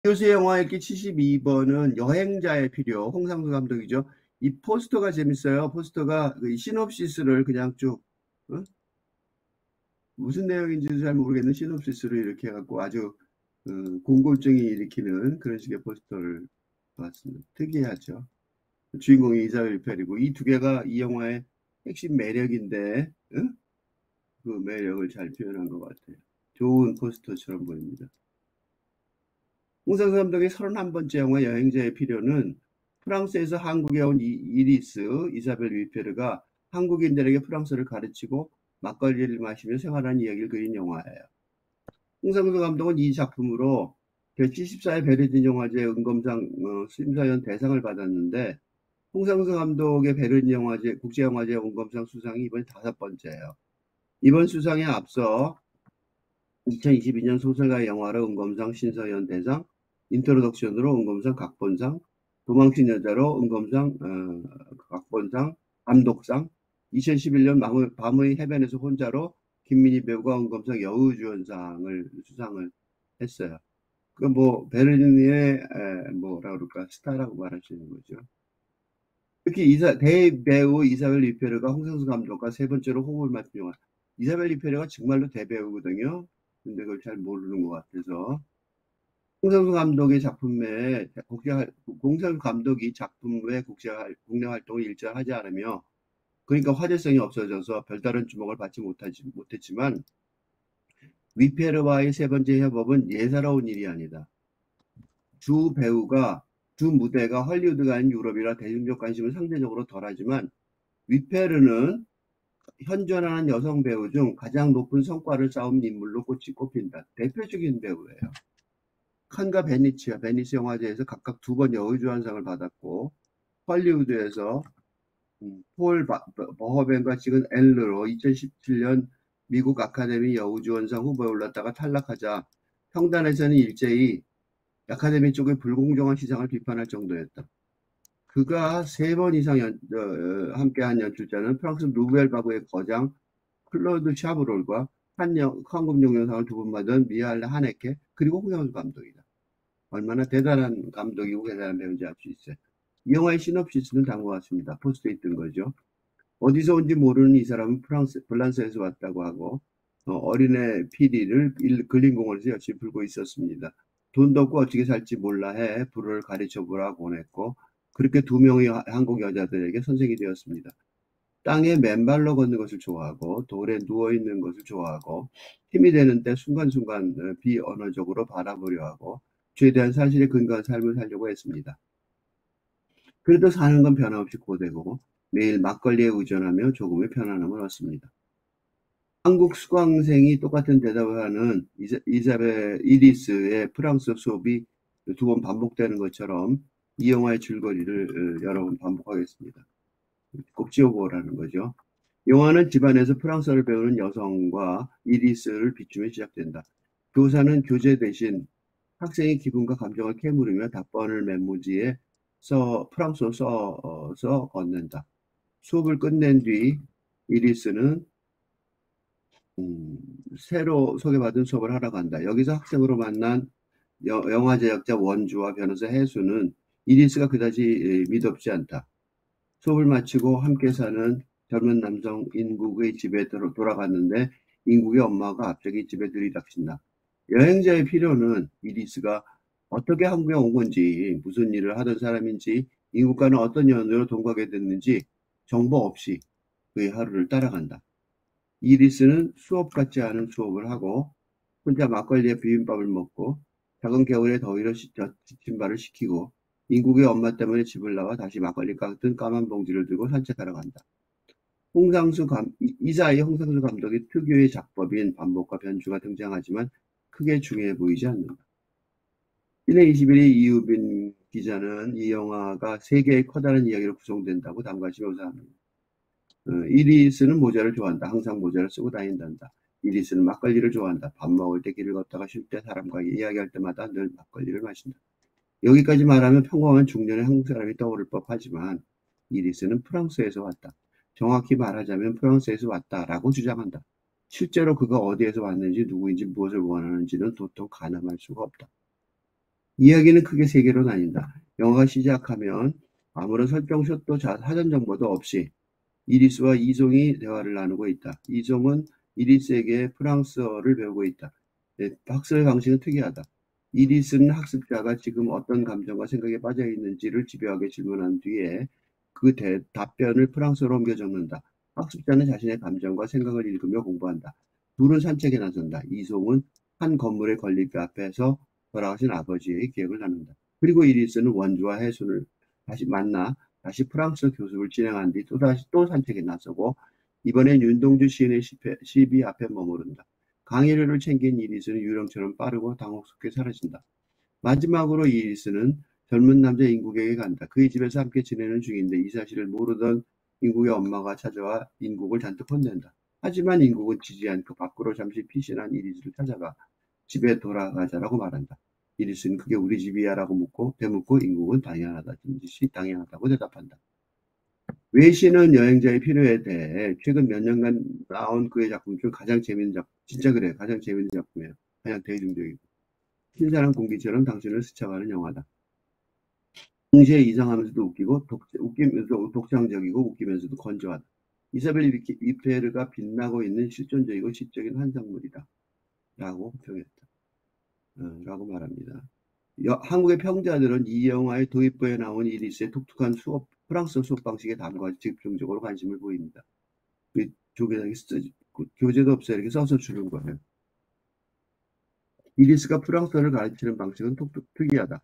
교수의 영화 읽기 72번은 여행자의 필요, 홍상수 감독이죠. 이 포스터가 재밌어요. 포스터가 그 시놉시스를 그냥 쭉, 어? 무슨 내용인지도 잘 모르겠는 시놉시스를 이렇게 해갖고 아주 공골증이 일으키는 그런 식의 포스터를 봤습니다. 특이하죠. 주인공이 이사벨 리펠이고 이 두 개가 이 영화의 핵심 매력인데, 그 매력을 잘 표현한 것 같아요. 좋은 포스터처럼 보입니다. 홍상수 감독의 31번째 영화 여행자의 필요는 프랑스에서 한국에 온 이리스 이사벨 위페르가 한국인들에게 프랑스를 가르치고 막걸리를 마시며 생활하는 이야기를 그린 영화예요. 홍상수 감독은 이 작품으로 제74회 베르린 영화제 은검상 심사위원 대상을 받았는데 홍상수 감독의 베르린 영화제 국제영화제 은검상 수상이 이번이 5번째예요. 이번 수상에 앞서 2022년 소설가의 영화로 은검상 신서연 대상, 인트로덕션으로 은검상 각본상, 도망친 여자로 은검상 각본상, 감독상, 2011년 밤의 해변에서 혼자로 김민희 배우가 은검상 여우주연상을 수상을 했어요. 그 뭐 베르린의 뭐라 그럴까 스타라고 말할 수 있는 거죠. 특히 대배우 이사벨 리페르가 홍상수 감독과 세 번째로 호흡을 맞춘 영화. 이사벨 리페르가 정말로 대배우거든요. 근데 그걸 잘 모르는 것 같아서. 홍상수 감독의 작품 외에 홍상수 감독이 작품 외 국내 활동을 일절 하지 않으며 그러니까 화제성이 없어져서 별다른 주목을 받지 못했지만 위페르와의 세 번째 협업은 예사로운 일이 아니다. 주 무대가 헐리우드가 아닌 유럽이라 대중적 관심은 상대적으로 덜하지만 위페르는 현존하는 여성 배우 중 가장 높은 성과를 쌓은 인물로 꼽힌다. 대표적인 배우예요. 칸과 베니스 영화제에서 각각 2번 여우주연상을 받았고 헐리우드에서 폴 버허벤과 찍은 엘르로 2017년 미국 아카데미 여우주연상 후보에 올랐다가 탈락하자 평단에서는 일제히 아카데미 쪽의 불공정한 시장을 비판할 정도였다. 그가 3번 이상 함께한 연출자는 프랑스 루벨 바그의 거장 클로드 샤브롤과 한국 용영상을 2번 받은 미하일 하네케 그리고 홍상수 감독이다. 얼마나 대단한 감독이고 대단한 배우인지 알 수 있어요. 이 영화의 시놉시스는 다음과 같습니다. 포스트에 있던 거죠. 어디서 온지 모르는 이 사람은 블란스에서 왔다고 하고 어린애 피디를 근린공원에서 열심히 불고 있었습니다. 돈도 없고 어떻게 살지 몰라 해 불을 가르쳐 보라고 보냈고 그렇게 2명의 한국 여자들에게 선생이 되었습니다. 땅에 맨발로 걷는 것을 좋아하고 돌에 누워있는 것을 좋아하고 힘이 되는 때 순간순간 비언어적으로 바라보려 하고 최대한 사실에 근거한 삶을 살려고 했습니다. 그래도 사는 건 변함없이 고되고 매일 막걸리에 의존하며 조금의 편안함을 얻습니다. 한국 수강생이 똑같은 대답을 하는 이리스의 프랑스 수업이 2번 반복되는 것처럼 이 영화의 줄거리를 여러 번 반복하겠습니다. 꼭 지워보라는 거죠. 영화는 집안에서 프랑스어를 배우는 여성과 이리스를 비추며 시작된다. 교사는 교재 대신 학생의 기분과 감정을 캐물으며 답변을 메모지에 프랑스어 써서 얻는다. 수업을 끝낸 뒤 이리스는 새로 소개받은 수업을 하러 간다. 여기서 학생으로 만난 영화 제작자 원주와 변호사 해수는 이리스가 그다지 미덥지 않다. 수업을 마치고 함께 사는 젊은 남성 인국의 집에 돌아갔는데 인국의 엄마가 갑자기 집에 들이닥친다. 여행자의 필요는 이리스가 어떻게 한국에 온 건지, 무슨 일을 하던 사람인지, 인국과는 어떤 연으로 동거하게 됐는지 정보 없이 그의 하루를 따라간다. 이리스는 수업 같지 않은 수업을 하고 혼자 막걸리에 비빔밥을 먹고 작은 겨울에 더위로 지친 발을 식히고 인국의 엄마 때문에 집을 나와 다시 막걸리 같은 까만 봉지를 들고 산책하러 간다. 이사의 홍상수 감독의 특유의 작법인 반복과 변주가 등장하지만 크게 중요해 보이지 않는다. 신의 21일 이유빈 기자는 이 영화가 세계의 커다란 이야기로 구성된다고 다음과 같이 묘사합니다. 이리스는 모자를 좋아한다. 항상 모자를 쓰고 다닌단다. 이리스는 막걸리를 좋아한다. 밥 먹을 때 길을 걷다가 쉴 때 사람과 이야기할 때마다 늘 막걸리를 마신다. 여기까지 말하면 평범한 중년의 한국 사람이 떠오를 법하지만 이리스는 프랑스에서 왔다. 정확히 말하자면 프랑스에서 왔다라고 주장한다. 실제로 그가 어디에서 왔는지 누구인지 무엇을 원하는지는 도통 가늠할 수가 없다. 이야기는 크게 세 개로 나뉜다. 영화가 시작하면 아무런 설정샷도 사전 정보도 없이 이리스와 이송이 대화를 나누고 있다. 이송은 이리스에게 프랑스어를 배우고 있다. 네, 학습의 방식은 특이하다. 이리스는 학습자가 지금 어떤 감정과 생각에 빠져 있는지를 집요하게 질문한 뒤에 그 답변을 프랑스어로 옮겨 적는다. 학습자는 자신의 감정과 생각을 읽으며 공부한다. 둘은 산책에 나선다. 이송은 한 건물의 건립 앞에서 돌아가신 아버지의 기억을 나눈다. 그리고 이리스는 원주와 해순을 다시 만나 다시 프랑스 교습을 진행한 뒤 또 산책에 나서고 이번엔 윤동주 시인의 시비 앞에 머무른다. 강의료를 챙긴 이리스는 유령처럼 빠르고 당혹스럽게 사라진다. 마지막으로 이리스는 젊은 남자 인국에게 간다. 그의 집에서 함께 지내는 중인데 이 사실을 모르던 인국의 엄마가 찾아와 인국을 잔뜩 혼낸다. 하지만 인국은 지지 않고 밖으로 잠시 피신한 이리스를 찾아가 집에 돌아가자라고 말한다. 이리스는 그게 우리 집이야 라고 되묻고 인국은 당연하다고 대답한다. 외시는 여행자의 필요에 대해 최근 몇 년간 나온 그의 작품 중 가장 재밌는 작품, 진짜 그래, 가장 재밌는 작품이에요. 가장 대중적이고. 신선한 공기처럼 당신을 스쳐가는 영화다. 동시에 이상하면서도 웃기면서 독창적이고 웃기면서도 건조하다. 이사벨 위페르가 빛나고 있는 실존적이고 시적인 환상물이다. 라고 평했다. 라고 말합니다. 한국의 평자들은 이 영화의 도입부에 나온 이리스의 독특한 프랑스 수업 방식의 담과 집중적으로 관심을 보입니다. 조개장이 교재도 없어요. 이렇게 써서 주는 거예요. 이리스가 프랑스어를 가르치는 방식은 특이하다.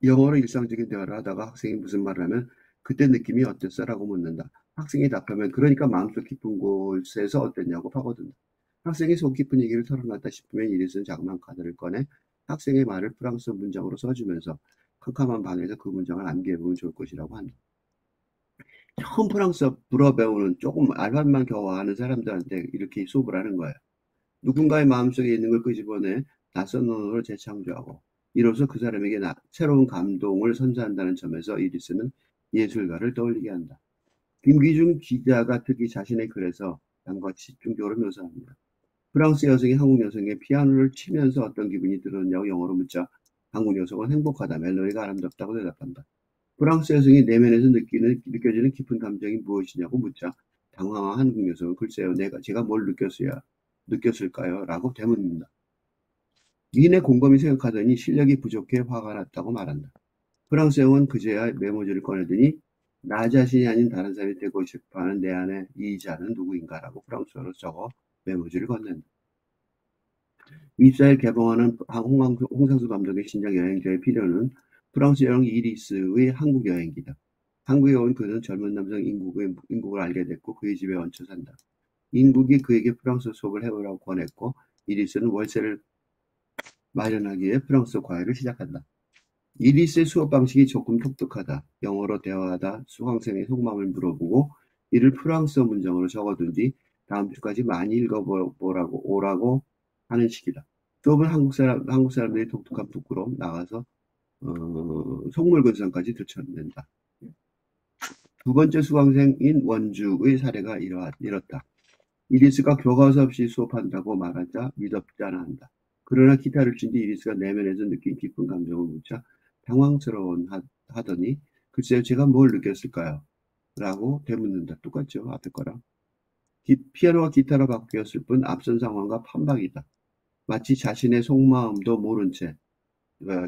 영어로 일상적인 대화를 하다가 학생이 무슨 말을 하면 그때 느낌이 어땠어? 라고 묻는다. 학생이 답하면 그러니까 마음속 깊은 곳에서 어땠냐고 파고든다. 학생이 속 깊은 얘기를 털어놨다 싶으면 이리스는 자그마한 카드를 꺼내 학생의 말을 프랑스어 문장으로 써주면서 캄캄한 방에서 그 문장을 암기해보면 좋을 것이라고 한다. 처음 프랑스어 불어 배우는 조금 알바만 겨우 아는 사람들한테 이렇게 수업을 하는 거예요. 누군가의 마음속에 있는 걸 끄집어내 낯선 언어로 재창조하고 이로써 그 사람에게 새로운 감동을 선사한다는 점에서 이리스는 예술가를 떠올리게 한다. 김기중 기자가 특히 자신의 글에서 다음과 집중적으로 묘사합니다. 프랑스 여성이 한국 여성에게 피아노를 치면서 어떤 기분이 들었냐고 영어로 묻자 한국 여성은 행복하다, 멜로디가 아름답다고 대답한다. 프랑스 여성이 내면에서 느껴지는 깊은 감정이 무엇이냐고 묻자 당황한 한국 여성은 글쎄요, 제가 뭘 느꼈을까요? 라고 되묻는다. 이내 곰곰이 생각하더니 실력이 부족해 화가 났다고 말한다. 프랑스 여성은 그제야 메모지를 꺼내더니 나 자신이 아닌 다른 사람이 되고 싶어하는 내 안에 이 자는 누구인가라고 프랑스어로 적어 메모지를 건넨다. 입사일 개봉하는 홍상수 감독의 신작 여행자의 필요는 프랑스 여행 이리스의 한국 여행기다. 한국에 온 그는 젊은 남성 인국을 알게 됐고 그의 집에 얹혀 산다. 인국이 그에게 프랑스 수업을 해보라고 권했고 이리스는 월세를 마련하기 위해 프랑스어 과외를 시작한다. 이리스의 수업 방식이 조금 독특하다. 영어로 대화하다 수강생의 속마음을 물어보고 이를 프랑스어 문장으로 적어둔 뒤 다음 주까지 많이 오라고 하는 식이다. 수업은 한국 사람들이 독특한 북구로 나가서 속물근상까지 들춰낸다. 두 번째 수강생인 원주의 사례가 이렇다. 이리스가 교과서 없이 수업한다고 말하자 믿었잖아 한다. 그러나 기타를 친 뒤 이리스가 내면에서 느낀 깊은 감정을 묻자 당황스러워하더니 글쎄요 제가 뭘 느꼈을까요? 라고 되묻는다. 똑같죠 앞에 거랑. 피아노가 기타로 바뀌었을 뿐 앞선 상황과 판박이다. 마치 자신의 속마음도 모른 채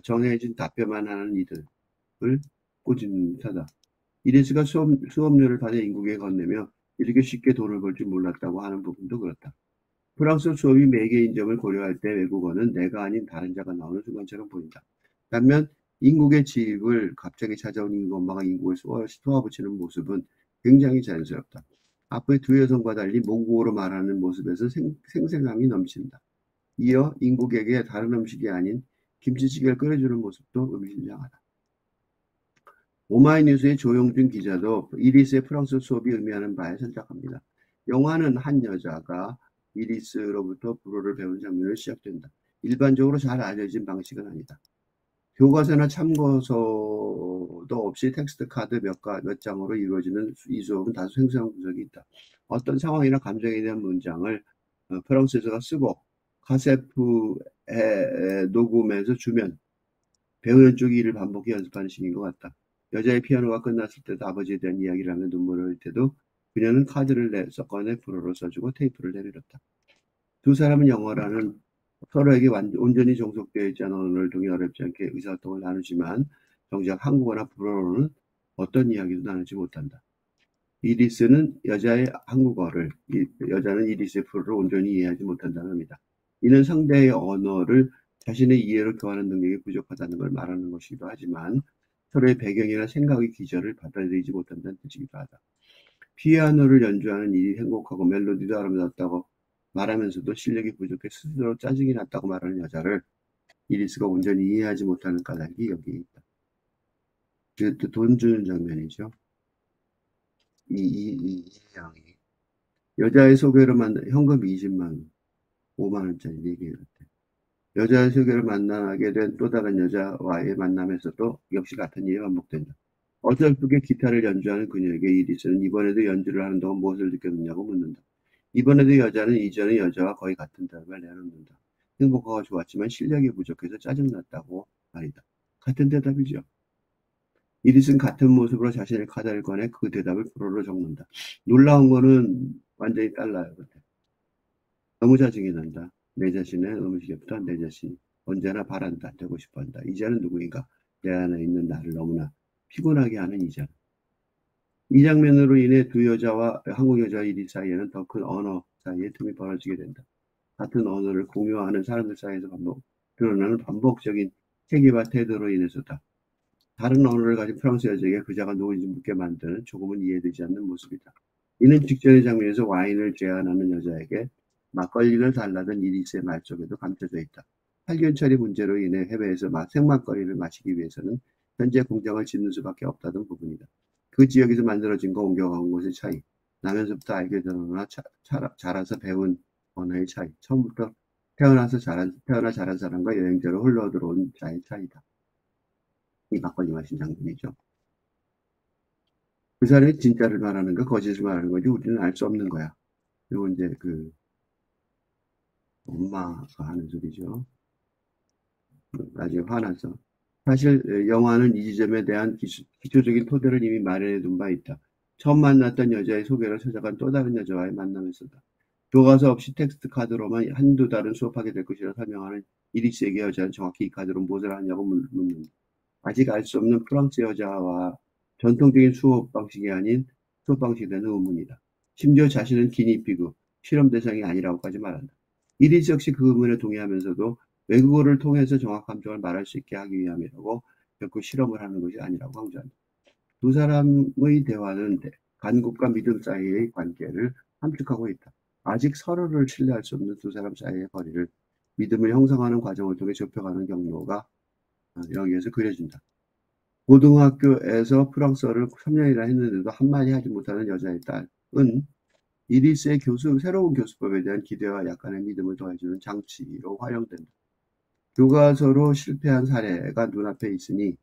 정해진 답변만 하는 이들을 꼬집는 듯하다. 이리스가 수업료를 받아 인국에 건네며 이렇게 쉽게 돈을 벌 줄 몰랐다고 하는 부분도 그렇다. 프랑스 수업이 매개인 점을 고려할 때 외국어는 내가 아닌 다른 자가 나오는 순간처럼 보인다. 반면 인국의 집을 갑자기 찾아온 인국 엄마가 인국을 쏘아붙이는 모습은 굉장히 자연스럽다. 앞의 두 여성과 달리 모국어로 말하는 모습에서 생생함이 넘친다. 이어 인국에게 다른 음식이 아닌 김치찌개를 끓여주는 모습도 의미심장하다. 오마이뉴스의 조용준 기자도 이리스의 프랑스 수업이 의미하는 바에 선착합니다. 영화는 한 여자가 이리스로부터 불어를 배운 장면으로 시작된다. 일반적으로 잘 알려진 방식은 아니다. 교과서나 참고서도 없이 텍스트 카드 몇 장으로 이루어지는 이 수업은 다소 생소한 구석이 있다. 어떤 상황이나 감정에 대한 문장을 프랑스에서가 쓰고 카세프에 녹음해서 주면 배우는 쪽이 이를 반복해 연습하는 시기인 것 같다. 여자의 피아노가 끝났을 때도 아버지에 대한 이야기를 하며 눈물을 흘릴 때도 그녀는 카드를 꺼내 불어로 써주고 테이프를 내밀었다. 두 사람은 영어라는 서로에게 온전히 종속되어 있지 않은 언어를 통해 어렵지 않게 의사소통을 나누지만 정작 한국어나 불어로는 어떤 이야기도 나누지 못한다. 이리스는 여자의 한국어를, 여자는 이리스의 불어를 온전히 이해하지 못한다는 의미다. 이는 상대의 언어를 자신의 이해로 교환하는 능력이 부족하다는 걸 말하는 것이기도 하지만 서로의 배경이나 생각의 기저를 받아들이지 못한다는 뜻이기도 하다. 피아노를 연주하는 일이 행복하고 멜로디도 아름답다고 말하면서도 실력이 부족해 스스로 짜증이 났다고 말하는 여자를 이리스가 온전히 이해하지 못하는 까닭이 여기에 있다. 그것도 돈 주는 장면이죠. 이 양이 여자의 소개로 현금 20만 원, 5만 원짜리 4개 같아. 여자의 소개로 만나게 된 또 다른 여자와의 만남에서도 역시 같은 일이 반복된다. 어설프게 기타를 연주하는 그녀에게 이리스는 이번에도 연주를 하는 동안 무엇을 느꼈느냐고 묻는다. 이번에도 여자는 이전의 여자와 거의 같은 대답을 내놓는다. 행복하고 좋았지만 실력이 부족해서 짜증났다고 말이다. 같은 대답이죠. 이리스는 같은 모습으로 자신의 카드를 꺼내 그 대답을 불어로 적는다. 놀라운 거는 완전히 달라요. 너무 짜증이 난다. 내 자신의 음식에부터 내 자신이 언제나 바란다. 되고 싶어한다. 이자는 누구인가? 내 안에 있는 나를 너무나 피곤하게 하는 이자. 이 장면으로 인해 두 여자와 한국 여자 이리 사이에는 더 큰 언어 사이에 틈이 벌어지게 된다. 같은 언어를 공유하는 사람들 사이에서 드러나는 반복적인 체계와 태도로 인해서다. 다른 언어를 가진 프랑스 여자에게 그자가 누구인지 묻게 만드는 조금은 이해되지 않는 모습이다. 이는 직전의 장면에서 와인을 제안하는 여자에게 막걸리를 달라던 이리스의 말 속에도 감춰져 있다. 살균처리 문제로 인해 해외에서 생막걸리를 마시기 위해서는 현재 공장을 짓는 수밖에 없다던 부분이다. 그 지역에서 만들어진 거 옮겨간 곳의 차이, 나면서부터 알게 되거나 자라서 배운 언어의 차이, 처음부터 태어나 자란 사람과 여행자로 흘러들어온 자의 차이다. 이 막걸리 마신 장면이죠. 그 사람이 진짜를 말하는가 거짓을 말하는 건지 우리는 알 수 없는 거야. 그리고 이제 그 엄마가 하는 소리죠. 나중에 화나서. 사실 영화는 이 지점에 대한 기초적인 토대를 이미 마련해 둔 바 있다. 처음 만났던 여자의 소개로 찾아간 또 다른 여자와의 만남에서다. 교과서 없이 텍스트 카드로만 한두 달은 수업하게 될 것이라 설명하는 이리스에게 여자는 정확히 이 카드로 무엇을 하냐고 묻는다. 아직 알 수 없는 프랑스 여자와 전통적인 수업 방식이 아닌 수업 방식에 대한 의문이다. 심지어 자신은 기니피그, 실험 대상이 아니라고까지 말한다. 이리스 역시 그 의문에 동의하면서도 외국어를 통해서 정확한 감정을 말할 수 있게 하기 위함이라고 결코 실험을 하는 것이 아니라고 강조한다. 두 사람의 대화는 간국과 믿음 사이의 관계를 함축하고 있다. 아직 서로를 신뢰할 수 없는 두 사람 사이의 거리를 믿음을 형성하는 과정을 통해 좁혀가는 경로가 여기에서 그려진다. 고등학교에서 프랑스어를 3년이나 했는데도 한마디 하지 못하는 여자의 딸은 이리스의 새로운 교수법에 대한 기대와 약간의 믿음을 더해주는 장치로 활용된다. 교과서로 실패한 사례가 눈앞에 있으니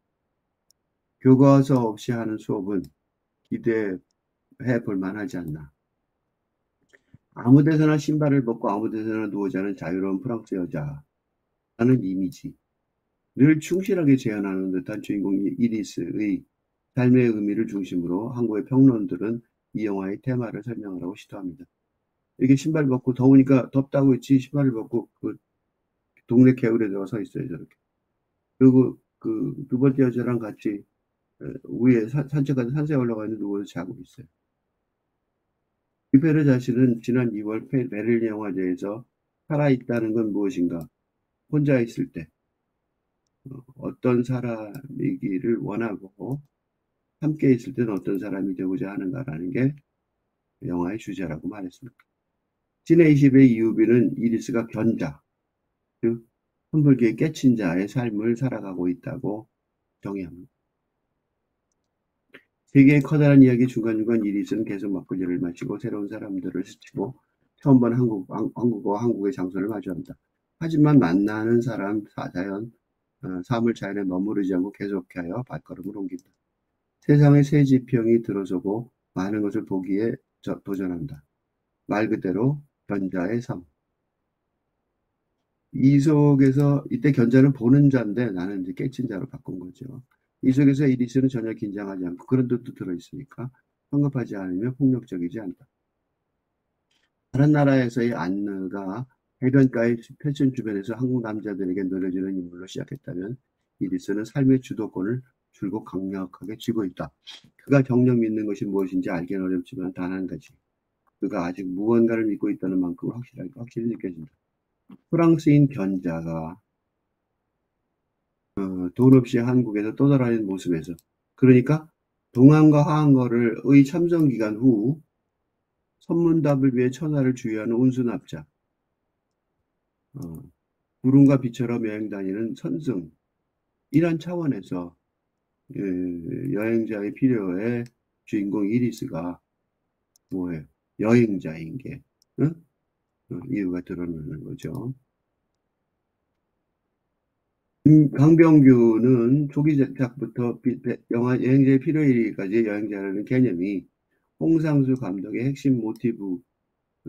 교과서 없이 하는 수업은 기대해 볼 만하지 않나. 아무 데서나 신발을 벗고 아무 데서나 누워자는 자유로운 프랑스 여자라는 이미지. 늘 충실하게 재현하는 듯한 주인공 이리스의 삶의 의미를 중심으로 한국의 평론들은 이 영화의 테마를 설명하라고 시도합니다. 이렇게 신발 벗고 더우니까 덥다고 했지 신발을 벗고 그 동네 개울에 들어가 서 있어요 저렇게. 그리고 그 두 번째 여자랑 같이 위에 산책하는 산세에 올라가 있는 누워서 자고 있어요. 뷔페르 자신은 지난 2월 베를린 영화제에서 살아있다는 건 무엇인가 혼자 있을 때 어떤 사람이기를 원하고 함께 있을 때는 어떤 사람이 되고자 하는가라는 게 영화의 주제라고 말했습니다. 진20의 이유비는 이리스가 견자, 즉 선불기에 깨친 자의 삶을 살아가고 있다고 정의합니다. 세계의 커다란 이야기 중간중간 이리스는 계속 막걸리를 마시고 새로운 사람들을 스치고 처음 본 한국어와 한국의 장소를 마주한다. 하지만 만나는 사람, 자연, 사물 자연에 머무르지 않고 계속하여 발걸음을 옮긴다. 세상의 새 지평이 들어서고 많은 것을 보기에 도전한다. 말 그대로 견자의 삶. 이 속에서 이때 견자는 보는 자인데 나는 이제 깨친 자로 바꾼 거죠. 이 속에서 이리스는 전혀 긴장하지 않고 그런 뜻도 들어있으니까 성급하지 않으며 폭력적이지 않다. 다른 나라에서의 안느가 해변가의 패션 주변에서 한국 남자들에게 노려주는 인물로 시작했다면 이리스는 삶의 주도권을 줄곧 강력하게 쥐고 있다. 그가 정녕 믿는 것이 무엇인지 알기는 어렵지만 단 한 가지. 그가 아직 무언가를 믿고 있다는 만큼은 확실히 느껴진다. 프랑스인 견자가 돈 없이 한국에서 떠돌아다니는 모습에서 그러니까 동안과 하한거를 참전 기간 후 선문답을 위해 천하를 주유하는 운수납자 구름과 비처럼 여행 다니는 선승 이런 차원에서 여행자의 필요에 주인공 이리스가 뭐예요? 여행자인 게 응? 이유가 드러나는 거죠. 강병규는 초기 제작부터 영화 여행자의 필요일까지 여행자라는 개념이 홍상수 감독의 핵심 모티브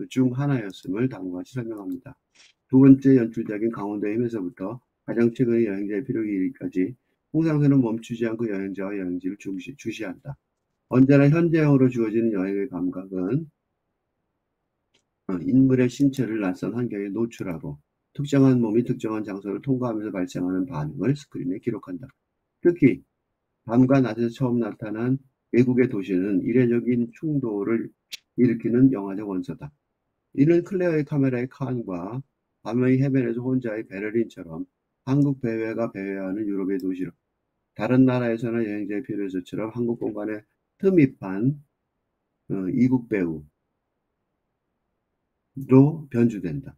중 하나였음을 다음과 같이 설명합니다. 두 번째 연출작인 강원도의 힘에서부터 가장 최근의 여행자의 필요일까지 홍상수는 멈추지 않고 여행자와 여행지를 주시한다. 언제나 현재형으로 주어지는 여행의 감각은 인물의 신체를 낯선 환경에 노출하고 특정한 몸이 특정한 장소를 통과하면서 발생하는 반응을 스크린에 기록한다. 특히 밤과 낮에 처음 나타난 외국의 도시는 이례적인 충돌을 일으키는 영화적 원서다. 이는 클레어의 카메라의 칸과 밤의 해변에서 혼자의 베를린처럼 한국 배회가 배회하는 유럽의 도시로 다른 나라에서나 여행자의 필요에서처럼 한국 공간에 틈입한 이국 배우로 변주된다.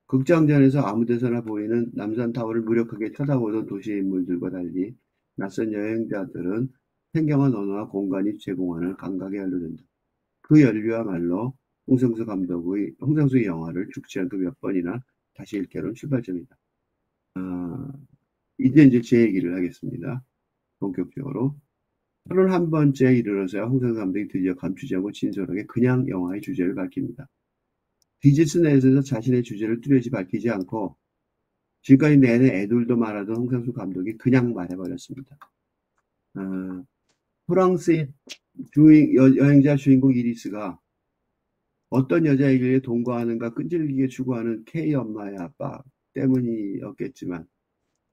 극장전에서 아무데서나 보이는 남산타워를 무력하게 쳐다보던 도시의 인물들과 달리 낯선 여행자들은 생경한 언어와 공간이 제공하는 감각에 연루된다. 그 연류야말로 홍상수의 영화를 죽지 않고 몇 번이나 다시 읽게로는 출발점이다. 이제 제 얘기를 하겠습니다. 본격적으로. 31번째에 이르러서야 홍상수 감독이 드디어 감추지 않고 진솔하게 그냥 영화의 주제를 밝힙니다. 디지스 내에서 자신의 주제를 뚜렷이 밝히지 않고 지금까지 내내 애들도 말하던 홍상수 감독이 그냥 말해버렸습니다. 프랑스의 여행자 주인공 이리스가 어떤 여자에게 동거하는가 끈질기게 추구하는 K 엄마의 아빠 때문이었겠지만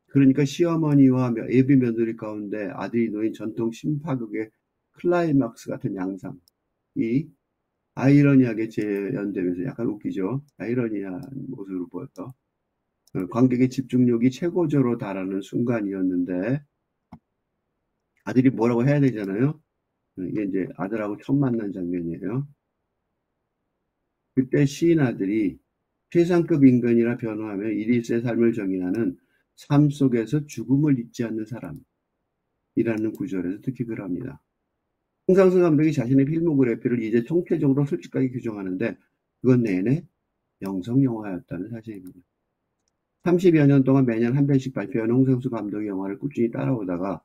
그러니까 시어머니와 예비 며느리 가운데 아들이 놓인 전통 신파극의 클라이막스 같은 양상이 아이러니하게 재현되면서 약간 웃기죠. 아이러니한 모습으로 보여서 관객의 집중력이 최고조로 달하는 순간이었는데 아들이 뭐라고 해야 되잖아요. 이게 이제 아들하고 처음 만난 장면이에요. 그때 시인 아들이 최상급 인간이라 변호하며 이리스의 삶을 정의하는 삶 속에서 죽음을 잊지 않는 사람이라는 구절에서 특히 그럽니다. 홍상수 감독이 자신의 필모그래피를 이제 총체적으로 솔직하게 규정하는데 그건 내내 영성 영화였다는 사실입니다. 30여 년 동안 매년 한 편씩 발표하는 홍상수 감독의 영화를 꾸준히 따라오다가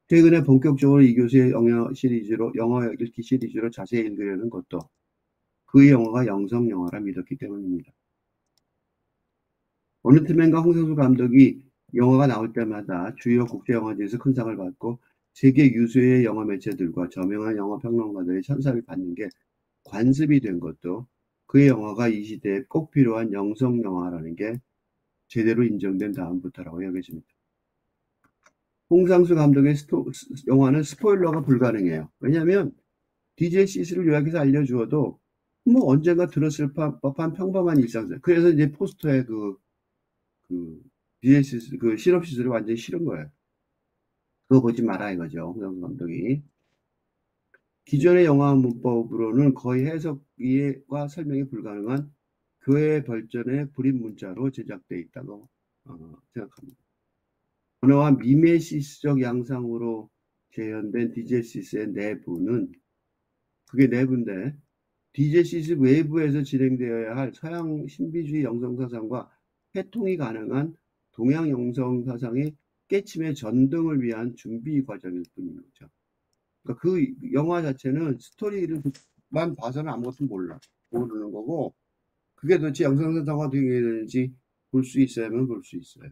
최근에 본격적으로 이 교수의 영어 읽기 시리즈로 자세히 읽으려는 것도 그 영화가 영성 영화라 믿었기 때문입니다. 어느 틈엔가 홍상수 감독이 영화가 나올 때마다 주요 국제영화제에서 큰 상을 받고 세계 유수의 영화 매체들과 저명한 영화 평론가들의 찬사를 받는 게 관습이 된 것도 그의 영화가 이 시대에 꼭 필요한 영성 영화라는 게 제대로 인정된 다음부터라고 여겨집니다. 홍상수 감독의 영화는 스포일러가 불가능해요. 왜냐하면 DJ 시스를 요약해서 알려주어도 뭐 언젠가 들었을 법한 평범한 일상들. 그래서 이제 포스터에 DJ 시스 시놉시스를 완전히 싫은 거예요. 그거 보지 마라 이거죠. 홍상수 감독이. 기존의 영화 문법으로는 거의 해석과 설명이 불가능한 교회 벌전의 불임 문자로 제작되어 있다고 생각합니다. 언어와 미메시스적 양상으로 재현된 디제시스의 내부는 그게 내부인데 디제시스 외부에서 진행되어야 할 서양 신비주의 영성사상과 해통이 가능한 동양 영성사상의 깨침의 전등을 위한 준비 과정일 뿐인 거죠. 그러니까 그 영화 자체는 스토리를만 봐서는 아무것도 모르는 거고 그게 도대체 영성사상화 어떻게 되는지 볼 수 있어야만 볼 수 있어요.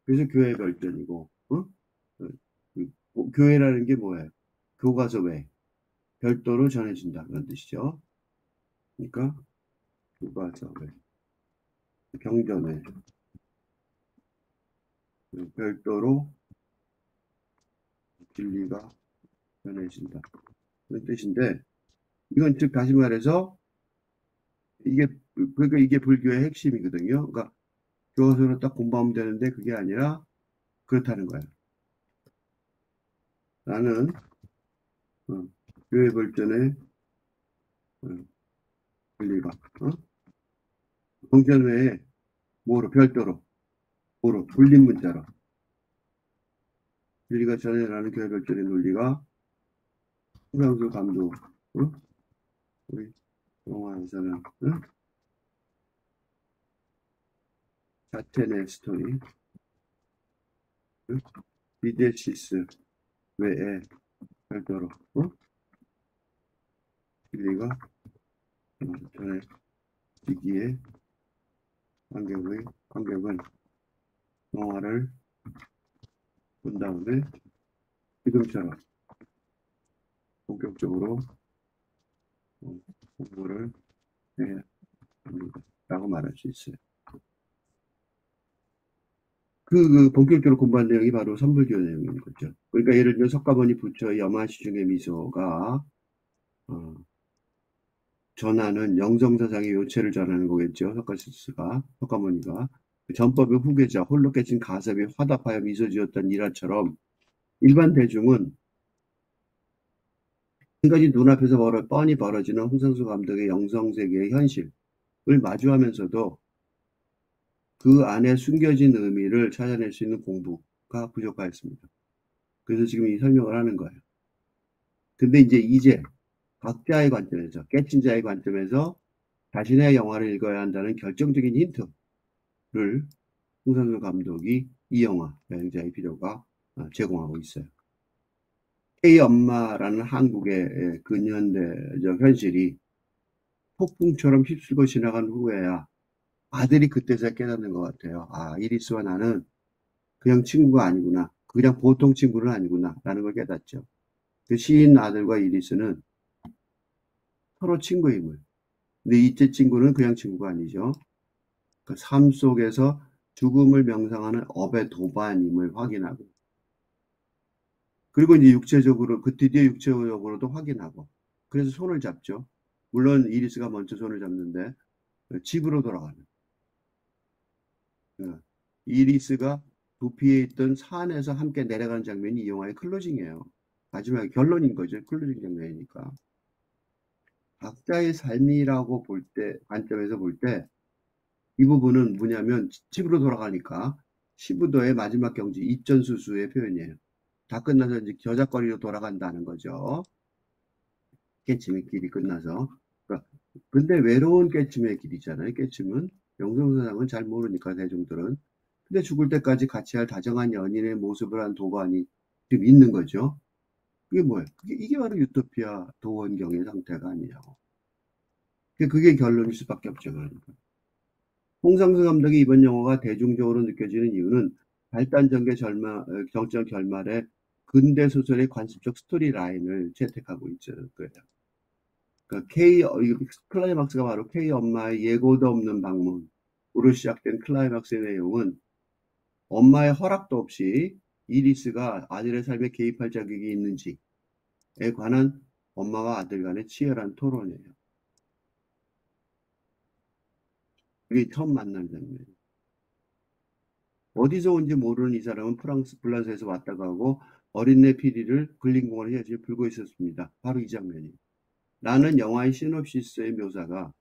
그래서 교회 별전이고, 교회라는 게 뭐예요? 교과서 외, 별도로 전해진다 그런 뜻이죠. 그러니까 교과서 외, 경전 외, 별도로 진리가 전해진다 그런 뜻인데, 이건 즉 다시 말해서 그러니까 이게 불교의 핵심이거든요. 그러니까 교과서로 딱 공부하면 되는데 그게 아니라 그렇다는 거예요. 나는 교회 벌전의 진리가 경전 외에 뭐로 별도로 뭐로 불린 문자로 진리가 전해라는 교회 별전의 논리가 홍상수 감독 우리 영화에서는 자테네 스토리 비데시스 외에 별도로 진리가 전해지기에 관객은 영화를 본 다음에 지금처럼 본격적으로 공부를 해야 합니다. 라고 말할 수 있어요. 그 본격적으로 공부한 내용이 바로 선불교 내용인 거죠. 그러니까 예를 들면 석가모니 부처의 염화시중의 미소가 전하는 영성사상의 요체를 전하는 거겠죠. 석가모니가 전법의 후계자 홀로 깨진 가섭이 화답하여 미소 지었던 일화처럼 일반 대중은 지금까지 눈앞에서 뻔히 벌어지는 홍상수 감독의 영성세계의 현실을 마주하면서도 그 안에 숨겨진 의미를 찾아낼 수 있는 공부가 부족하였습니다. 그래서 지금 이 설명을 하는 거예요. 근데 이제 각자의 관점에서, 깨친 자의 관점에서 자신의 영화를 읽어야 한다는 결정적인 힌트를 홍상수 감독이 이 영화 여행자의 필요가 제공하고 있어요. K엄마라는 한국의 근현대적 현실이 폭풍처럼 휩쓸고 지나간 후에야 아들이 그때서야 깨닫는 것 같아요. 아, 이리스와 나는 그냥 친구가 아니구나. 그냥 보통 친구는 아니구나. 라는 걸 깨닫죠. 그 시인 아들과 이리스는 서로 친구임을. 근데 이제 친구는 그냥 친구가 아니죠. 그 삶 속에서 죽음을 명상하는 업의 도반임을 확인하고. 그리고 이제 육체적으로, 그 드디어 육체적으로도 확인하고. 그래서 손을 잡죠. 물론 이리스가 먼저 손을 잡는데, 집으로 돌아가는. 이리스가 도피에 있던 산에서 함께 내려가는 장면이 이 영화의 클로징이에요. 마지막에 결론인 거죠. 클로징 장면이니까. 각자의 삶이라고 볼 때, 관점에서 볼 때, 이 부분은 뭐냐면 집으로 돌아가니까 시부도의 마지막 경지, 입전수수의 표현이에요. 다 끝나서 이제 저작거리로 돌아간다는 거죠. 깨침의 길이 끝나서. 그러니까 근데 외로운 깨침의 길이잖아요. 깨침은 영성사상은 잘 모르니까 대중들은. 근데 죽을 때까지 같이 할 다정한 연인의 모습을 한 도반이 지금 있는 거죠. 그게 뭐예요? 이게 바로 유토피아 도원경의 상태가 아니냐고. 그게 결론일 수밖에 없죠. 그러니까. 홍상수 감독이 이번 영화가 대중적으로 느껴지는 이유는 발단 전개 정적 결말에 근대 소설의 관습적 스토리 라인을 채택하고 있죠. 그래요. 그러니까 클라이막스가 바로 K 엄마의 예고도 없는 방문으로 시작된 클라이막스의 내용은 엄마의 허락도 없이 이리스가 아들의 삶에 개입할 자격이 있는지에 관한 엄마와 아들 간의 치열한 토론이에요. 그게 처음 만난 장면이에요. 어디서 온지 모르는 이 사람은 불란서에서 왔다 가고 어린애 피리를 근린공원에 열심히 불고 있었습니다. 바로 이 장면이에요. 라는 영화의 시놉시스의 묘사가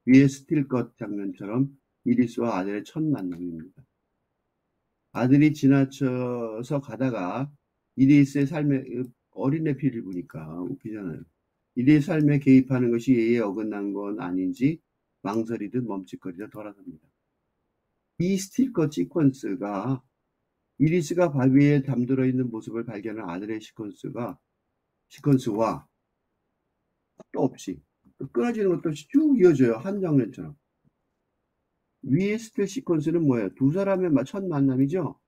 위에 스틸컷 장면처럼 이리스와 아들의 첫 만남입니다. 아들이 지나쳐서 가다가 이리스의 삶에 어린애 피를 보니까 웃기잖아요. 이리스의 삶에 개입하는 것이 예의에 어긋난 건 아닌지 망설이듯 멈칫거리다 돌아섭니다. 이 스틸컷 시퀀스가 이리스가 바위에 잠들어 있는 모습을 발견한 아들의 시퀀스와 또 없이 끊어지는 것도 없이 쭉 이어져요. 한 장면처럼. 위에 스틸 시퀀스는 뭐예요? 두 사람의 첫 만남이죠.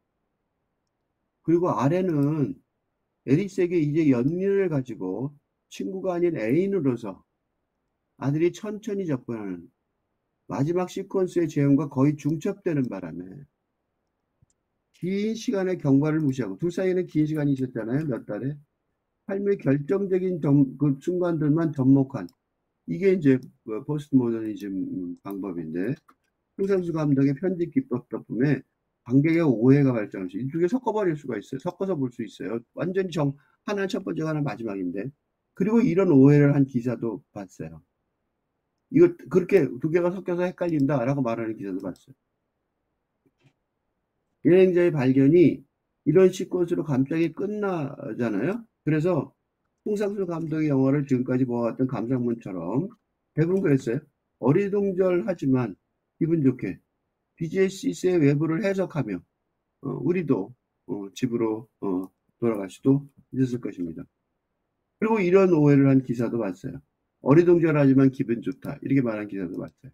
그리고 아래는 에릭스에게 이제 연인을 가지고 친구가 아닌 애인으로서 아들이 천천히 접근하는 마지막 시퀀스의 재현과 거의 중첩되는 바람에 긴 시간의 경과를 무시하고 둘 사이에는 긴 시간이 있었잖아요. 몇 달에. 삶의 결정적인 그 순간들만 접목한 이게 이제 포스트 모더니즘 방법인데 홍상수 감독의 편집 기법 덕분에 관객의 오해가 발생할 수 있어요. 이 두 개 섞어버릴 수가 있어요. 섞어서 볼 수 있어요. 완전히 하나 첫 번째가 하나 마지막인데. 그리고 이런 오해를 한 기사도 봤어요. 이거 그렇게 두 개가 섞여서 헷갈린다라고 말하는 기사도 봤어요. 여행자의 발견이 이런 시퀀스로 갑자기 끝나잖아요. 그래서 홍상수 감독의 영화를 지금까지 보아왔던 감상문처럼 대부분 그랬어요. 어리둥절하지만 기분 좋게 BJC스의 외부를 해석하며 우리도 집으로 돌아갈 수도 있었을 것입니다. 그리고 이런 오해를 한 기사도 봤어요. 어리둥절하지만 기분 좋다. 이렇게 말한 기사도 봤어요.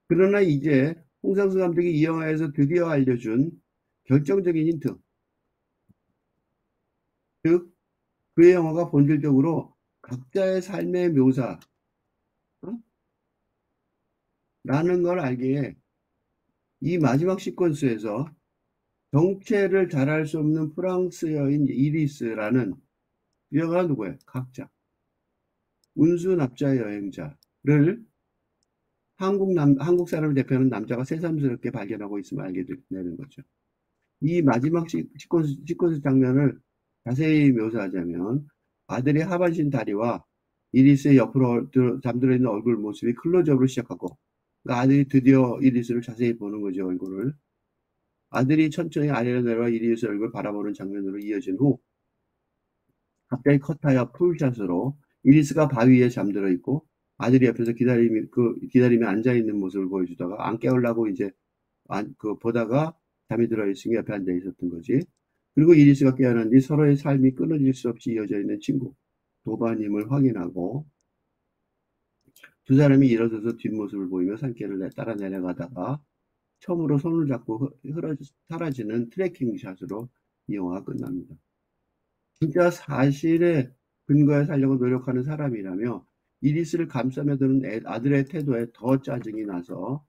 그러나 이제 홍상수 감독이 이 영화에서 드디어 알려준 결정적인 힌트. 즉, 그의 영화가 본질적으로 각자의 삶의 묘사, 라는 걸 알기에 이 마지막 시퀀스에서 정체를 잘 알 수 없는 프랑스 여인 이리스라는 여자가 누구예요? 각자. 운수 납자 여행자를 한국 사람을 대표하는 남자가 새삼스럽게 발견하고 있음을 알게 되는 거죠. 이 마지막 시퀀스 장면을 자세히 묘사하자면 아들의 하반신 다리와 이리스의 옆으로 잠들어 있는 얼굴 모습이 클로즈업으로 시작하고 그러니까 아들이 드디어 이리스를 자세히 보는 거죠. 얼굴을. 아들이 천천히 아래로 내려와 이리스의 얼굴을 바라보는 장면으로 이어진 후 갑자기 컷하여 풀샷으로 이리스가 바위 위에 잠들어 있고 아들이 옆에서 기다리며 앉아 있는 모습을 보여주다가 안 깨우려고 이제 보다가 잠이 들어 있으니 옆에 앉아 있었던 거지. 그리고 이리스가 깨어난 뒤 서로의 삶이 끊어질 수 없이 이어져 있는 친구 도바님을 확인하고 두 사람이 일어서서 뒷모습을 보이며 산길을 따라 내려가다가 처음으로 손을 잡고 사라지는 트래킹 샷으로 이 영화가 끝납니다. 진짜 사실에 근거에 살려고 노력하는 사람이라며 이리스를 감싸며 드는 아들의 태도에 더 짜증이 나서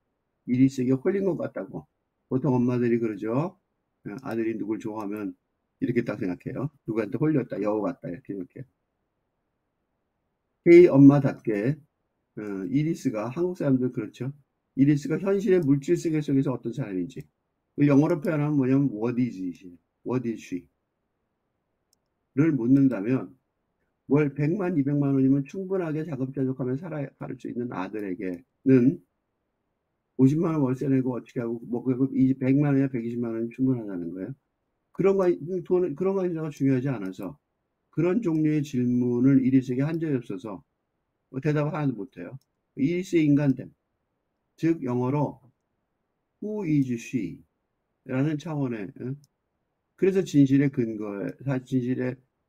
이리스에게 홀린 것 같다고. 보통 엄마들이 그러죠. 아들이 누굴 좋아하면 이렇게 딱 생각해요. 누구한테 홀렸다, 여우 같다 이렇게 생각해요. 헤이 엄마답게 이리스가 한국 사람들 그렇죠. 이리스가 현실의 물질 세계 속에서 어떤 사람인지 영어로 표현하면 뭐냐면 what is she를 묻는다면 월 100만, 200만 원이면 충분하게 자급자족하며 살아갈 수 있는 아들에게는 50만 원 월세 내고 어떻게 하고 뭐 100만 원이나 120만 원이 충분하다는 거예요. 그런 거 중요하지 않아서 그런 종류의 질문을 이리스에게 한 적이 없어서 대답을 하나도 못해요. 이리스의 인간됨, 즉 영어로 Who is she? 라는 차원의 그래서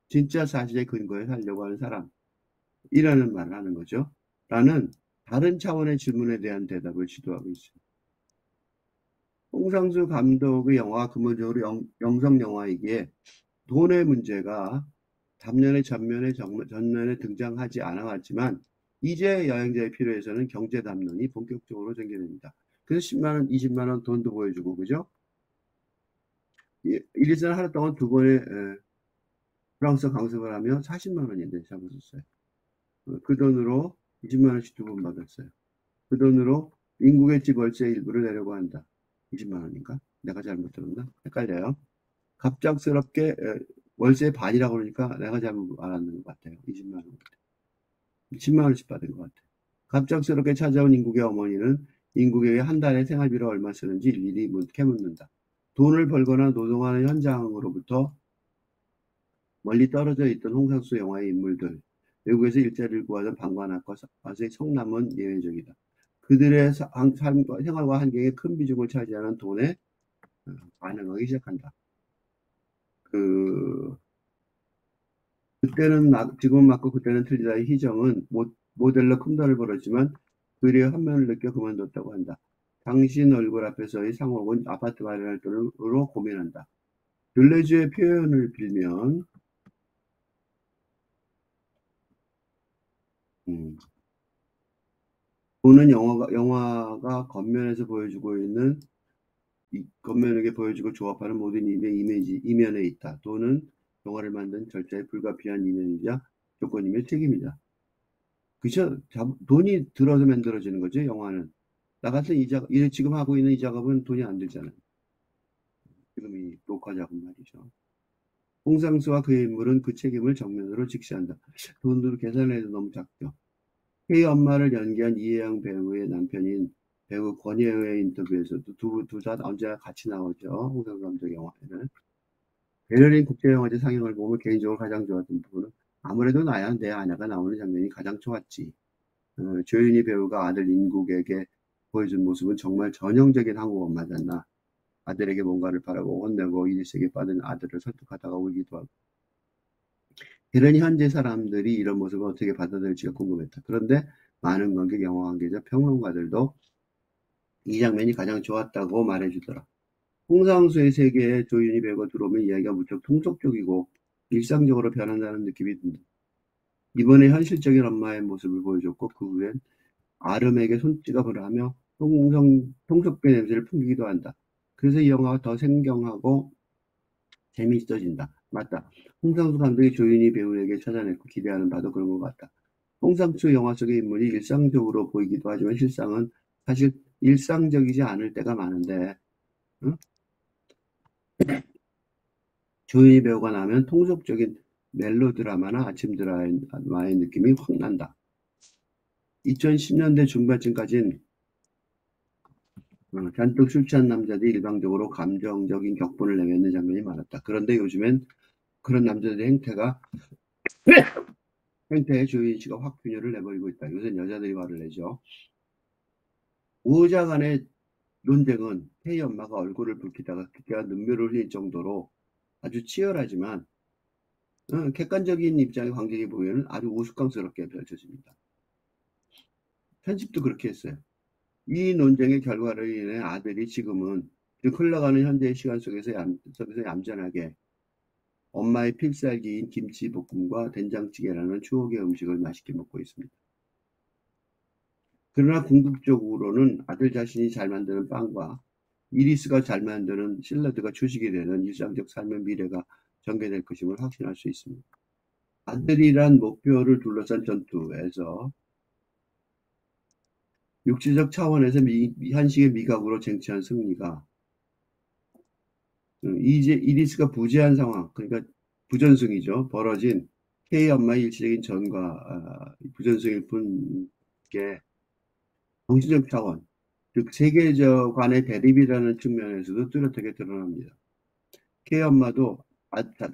진짜 사실의 근거에 살려고 하는 사람이라는 말을 하는 거죠. 라는 다른 차원의 질문에 대한 대답을 시도하고 있습니다. 홍상수 감독의 영화가 근본적으로 영성 영화이기에 돈의 문제가 전면에 등장하지 않아왔지만 이제 여행자의 필요에서는 경제 담론이 본격적으로 전개됩니다. 그래서 10만 원, 20만 원 돈도 보여주고 그죠? 이리스는 하루 동안 두 번의 프랑스 강습을 하며 40만 원인데 잡았었어요. 그 돈으로 20만 원씩 두 번 받았어요. 그 돈으로 인국의 집 월세 일부를 내려고 한다. 20만 원인가? 내가 잘못 들었나? 헷갈려요. 갑작스럽게 월세 반이라고 그러니까 내가 잘못 알았는 것 같아요. 20만 원. 10만 원씩 받은 것 같아요. 갑작스럽게 찾아온 인국의 어머니는 인국에게 한 달에 생활비를 얼마 쓰는지 일일이 묻는다. 돈을 벌거나 노동하는 현장으로부터 멀리 떨어져 있던 홍상수 영화의 인물들, 외국에서 일자리를 구하던 방관학과의 성남은 예외적이다. 그들의 삶과 생활과 환경에 큰 비중을 차지하는 돈에 반응하기 시작한다. 그때는 지금은 맞고 그때는 틀리다의 희정은 모델로 큰 돈을 벌었지만 그리어 한면을 느껴 그만뒀다고 한다. 당신 얼굴 앞에서의 상혹은 아파트 마련할 돈으로 고민한다. 들레주의 표현을 빌면 돈은 영화가 겉면에서 보여주고 있는 겉면에게 보여주고 조합하는 모든 이면에 있다. 돈은 영화를 만든 절차에 불가피한 이면이자 조건이며 책임이다. 그죠? 돈이 들어서 만들어지는 거죠, 영화는. 나 같은 지금 하고 있는 이 작업은 돈이 안 들잖아요. 지금 이 녹화 작업 말이죠. 홍상수와 그의 인물은 그 책임을 정면으로 직시한다. 돈으로 계산해도 너무 작죠. K의 엄마를 연기한 이혜영 배우의 남편인 배우 권예우의 인터뷰에서도 두 언제나 같이 나오죠. 홍상수 감독 영화에는. 베를린 국제영화제 상영을 보면 개인적으로 가장 좋았던 부분은 아무래도 나야 내 아내가 나오는 장면이 가장 좋았지. 조윤희 배우가 아들 인국에게 보여준 모습은 정말 전형적인 한국 엄마잖아. 아들에게 뭔가를 바라고 혼내고 일색에 빠진 아들을 설득하다가 울기도 하고. 이런 현재 사람들이 이런 모습을 어떻게 받아들일지가 궁금했다. 그런데 많은 관객, 영화 관계자, 평론가들도 이 장면이 가장 좋았다고 말해주더라. 홍상수의 세계에 조윤희 배우가 들어오면 이야기가 무척 통속적이고 일상적으로 변한다는 느낌이 든다. 이번에 현실적인 엄마의 모습을 보여줬고 그 후엔 아름에게 손찌검을 하며 통속배 냄새를 풍기기도 한다. 그래서 이 영화가 더 생경하고 재미있어진다. 맞다. 홍상수 감독이 조윤희 배우에게 찾아냈고 기대하는 바도 그런 것 같다. 홍상수 영화 속의 인물이 일상적으로 보이기도 하지만 실상은 사실 일상적이지 않을 때가 많은데 응? 조윤희 배우가 나면 통속적인 멜로드라마나 아침 드라마의 느낌이 확 난다. 2010년대 중반쯤까진 잔뜩 술 취한 남자들이 일방적으로 감정적인 격분을 내뱉는 장면이 많았다. 그런데 요즘엔 그런 남자들의 행태에 조윤희 씨가 확 균열을 내버리고 있다. 요새는 여자들이 화를 내죠. 우호자 간의 논쟁은 태희 엄마가 얼굴을 붉히다가 그가 눈물을 흘릴 정도로 아주 치열하지만 객관적인 입장의 관객이 보기에는 아주 우스꽝스럽게 펼쳐집니다. 편집도 그렇게 했어요. 이 논쟁의 결과로 인해 아들이 지금은 흘러가는 현재의 시간 속에서 얌전하게 엄마의 필살기인 김치볶음과 된장찌개라는 추억의 음식을 맛있게 먹고 있습니다. 그러나 궁극적으로는 아들 자신이 잘 만드는 빵과 이리스가 잘 만드는 샐러드가 주식이 되는 일상적 삶의 미래가 전개될 것임을 확신할 수 있습니다. 아들이란 목표를 둘러싼 전투에서 육체적 차원에서 한식의 미각으로 쟁취한 승리가 이제 이리스가 부재한 상황, 그러니까 부전승이죠. 벌어진 K의 엄마의 일시적인 전과 부전승일 뿐게 정신적 차원, 즉 세계적 간의 대립이라는 측면에서도 뚜렷하게 드러납니다. K의 엄마도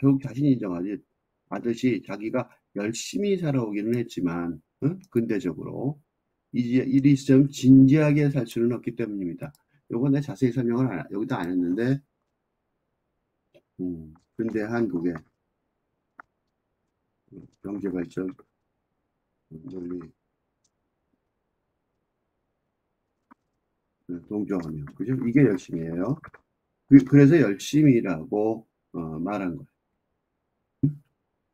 결국 자신이 인정하듯이 자기가 열심히 살아오기는 했지만 근대적으로 이제 이리스처럼 진지하게 살 수는 없기 때문입니다. 요건 내가 자세히 설명을 여기다 안 했는데 근대 한국의 경제발전 논리 동조하며 그죠? 이게 열심이에요. 그래서 열심이라고 말한 거예요.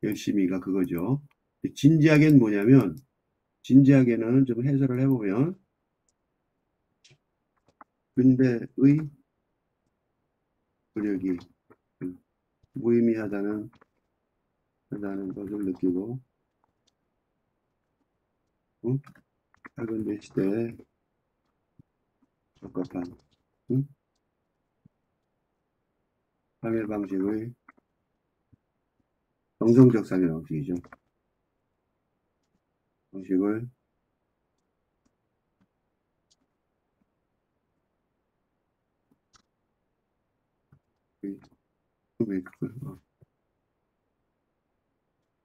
열심이가 그거죠. 진지하게는 뭐냐면 진지하게는 좀 해설을 해보면 근대의 노력이 무의미하다는 것을 느끼고 현대 시대에 적합한 삶의 방식의 정성적 삶의 방식이죠. 방식을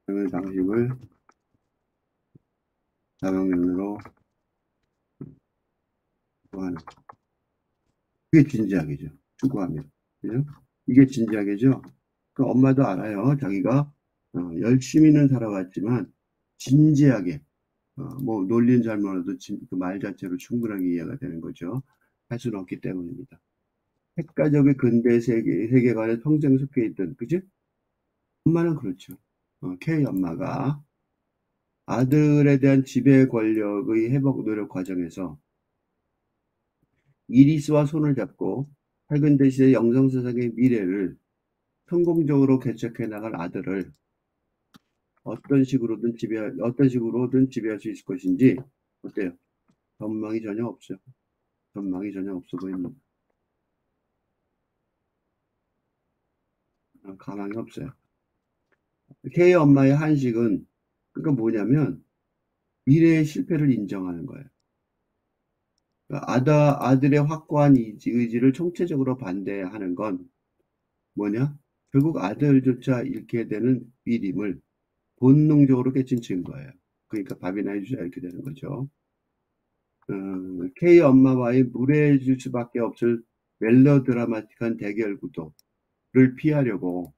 삶의 방식을 다방면으로 추구하는 그게 진지하게죠. 추구하면 그죠? 이게 진지하게죠. 그 엄마도 알아요. 자기가 열심히는 살아왔지만 진지하게 뭐 논리는 잘 몰라도 그 말 자체로 충분하게 이해가 되는 거죠. 할 수는 없기 때문입니다. 핵가족의 근대 세계관에 평생 속해 있던, 그지? 엄마는 그렇죠. K 엄마가 아들에 대한 지배 권력의 회복 노력 과정에서 이리스와 손을 잡고 현대 시대 영성세상의 미래를 성공적으로 개척해 나갈 아들을 어떤 식으로든 지배할 수 있을 것인지, 어때요? 전망이 전혀 없죠. 전망이 전혀 없어 보입니다. 가망이 없어요. K의 엄마의 한식은, 그러니까 뭐냐면, 미래의 실패를 인정하는 거예요. 그러니까 아들의 확고한 의지를 총체적으로 반대하는 건 뭐냐? 결국 아들조차 잃게 되는 믿음을 본능적으로 깨친 증거예요. 그러니까 밥이나 해주자 이렇게 되는 거죠. K 엄마와의 무례해질 수밖에 없을 멜로드라마틱한 대결 구도를 피하려고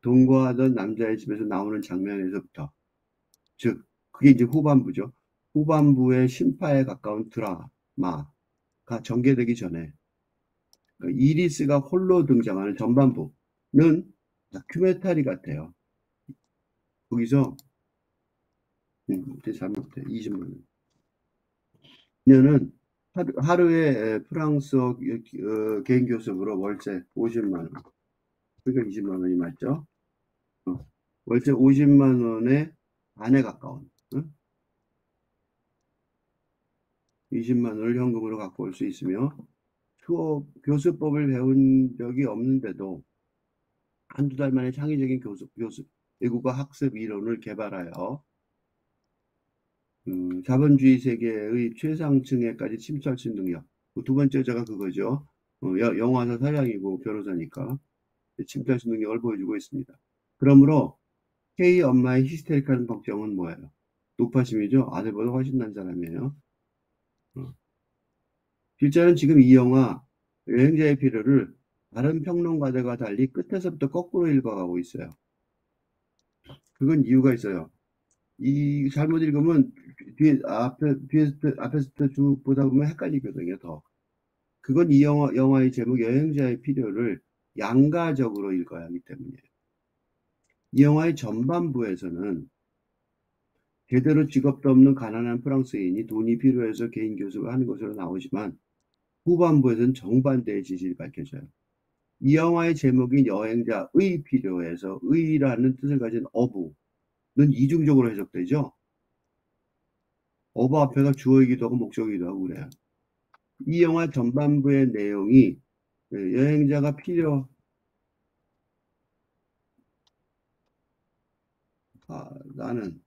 동거하던 남자의 집에서 나오는 장면에서부터, 즉 그게 이제 후반부죠. 후반부의 심파에 가까운 드라마가 전개되기 전에 이리스가 홀로 등장하는 전반부는 다큐멘터리 같아요. 거기서 잘못해. 20만 원. 그녀는 하루에 프랑스어 개인 교습으로 월세 50만 원. 그러니까 20만 원이 맞죠? 월세 50만 원에 반에 가까운 20만 원을 현금으로 갖고 올 수 있으며 교수법을 배운 적이 없는데도 한두 달 만에 창의적인 교수 외국어 학습 이론을 개발하여 자본주의 세계의 최상층에까지 침투할 수 있는 능력. 두 번째 자가 그거죠. 영화사 사장이고 변호사니까 침투할 수 있는 능력을 보여주고 있습니다. 그러므로 K 엄마의 히스테리컬한 걱정은 뭐예요? 노파심이죠. 아들보다 훨씬 난 사람이에요. 필자는 지금 이 영화 여행자의 필요를 다른 평론가들과 달리 끝에서부터 거꾸로 읽어가고 있어요. 그건 이유가 있어요. 이 잘못 읽으면 앞에서부터 쭉 보다 보면 헷갈리거든요. 더. 그건 이 영화의 제목 여행자의 필요를 양가적으로 읽어야 하기 때문이에요. 이 영화의 전반부에서는 제대로 직업도 없는 가난한 프랑스인이 돈이 필요해서 개인 교습을 하는 것으로 나오지만 후반부에서는 정반대의 지질이 밝혀져요. 이 영화의 제목인 여행자의 필요에서 의라는 뜻을 가진 어부는 이중적으로 해석되죠. 어부 앞에가 주어이기도 하고 목적이기도 하고 그래요. 이 영화 전반부의 내용이 여행자가 나는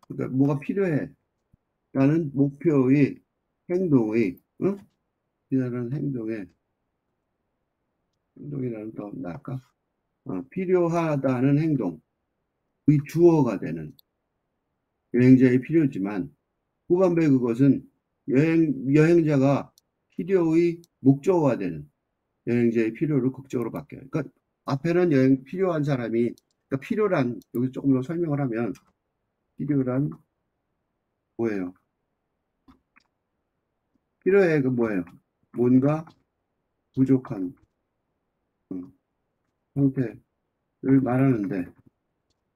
그러니까 뭐가 필요해 라는 목표의 행동의 이라는 행동이라는 더 나을까? 필요하다는 행동의 주어가 되는 여행자의 필요지만 후반부의 그것은 여행자가 필요의 목적어가 되는 여행자의 필요를 극적으로 바뀌어요. 그러니까 앞에는 필요한 사람이, 그러니까 필요란, 여기 조금 더 설명을 하면, 필요란 뭐예요? 필요해, 그 뭐예요? 뭔가 부족한 상태를 말하는데,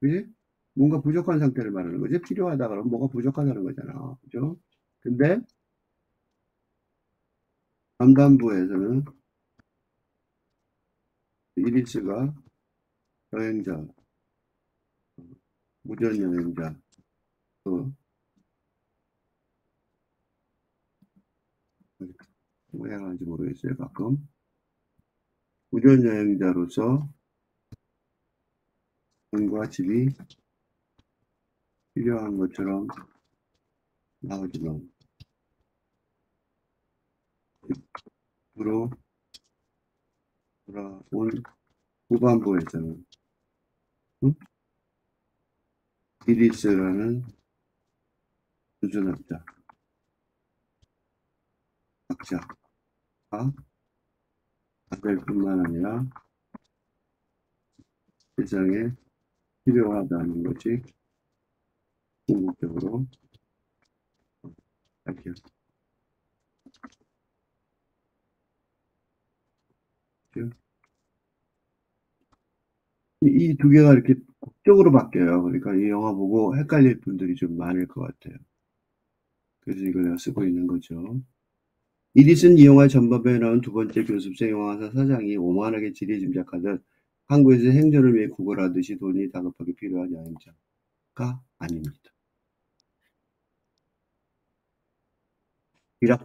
그지? 뭔가 부족한 상태를 말하는 거지. 필요하다 그러면 뭐가 부족하다는 거잖아. 그죠? 근데 전반부에서는 이리스가 여행자, 무전 여행자, 뭐 해야 하는지 모르겠어요. 가끔. 무전 여행자로서 돈과 집이 필요한 것처럼 나오지만, 으로 돌아온 후반부에서는 응? 이리스라는 수준학자, 학자가 아들뿐만 아니라 세상에 필요하다는 거지. 궁극적으로. 할게요. 이 두 개가 이렇게 극적으로 바뀌어요. 그러니까 이 영화 보고 헷갈릴 분들이 좀 많을 것 같아요. 그래서 이걸 내가 쓰고 있는 거죠. 이리슨 이영화 전범에 나온 두 번째 교습생 영화사 사장이 오만하게 지레짐작하듯 한국에서 행전을 위해 구걸하듯이 돈이 다급하게 필요한 여행자가 아닙니다. 비록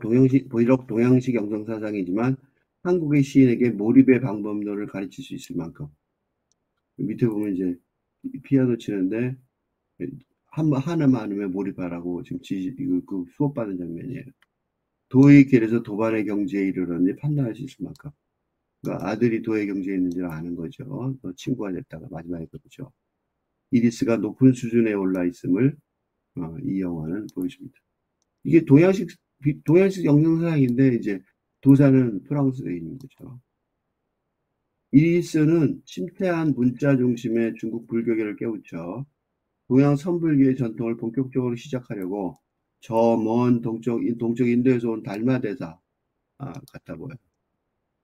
동양식 영성사상이지만 한국의 시인에게 몰입의 방법론을 가르칠 수 있을 만큼 밑에 보면 이제 피아노 치는데 하나만 하면 몰입하라고 지금 그 수업받는 장면이에요. 도의 길에서 도반의 경지에 이르렀니 판단할 수 있을 만큼. 그러니까 아들이 도의 경지에 있는 줄 아는 거죠. 또 친구가 됐다가 마지막에 그러죠. 이리스가 높은 수준에 올라 있음을 이 영화는 보여줍니다. 이게 동양식 영성사상인데 이제 도사는 프랑스에 있는 거죠. 이리스는 심태한 문자 중심의 중국 불교계를 깨우쳐 동양 선불교의 전통을 본격적으로 시작하려고 저 먼 동쪽 인도에서 온 달마 대사 같아 보여요.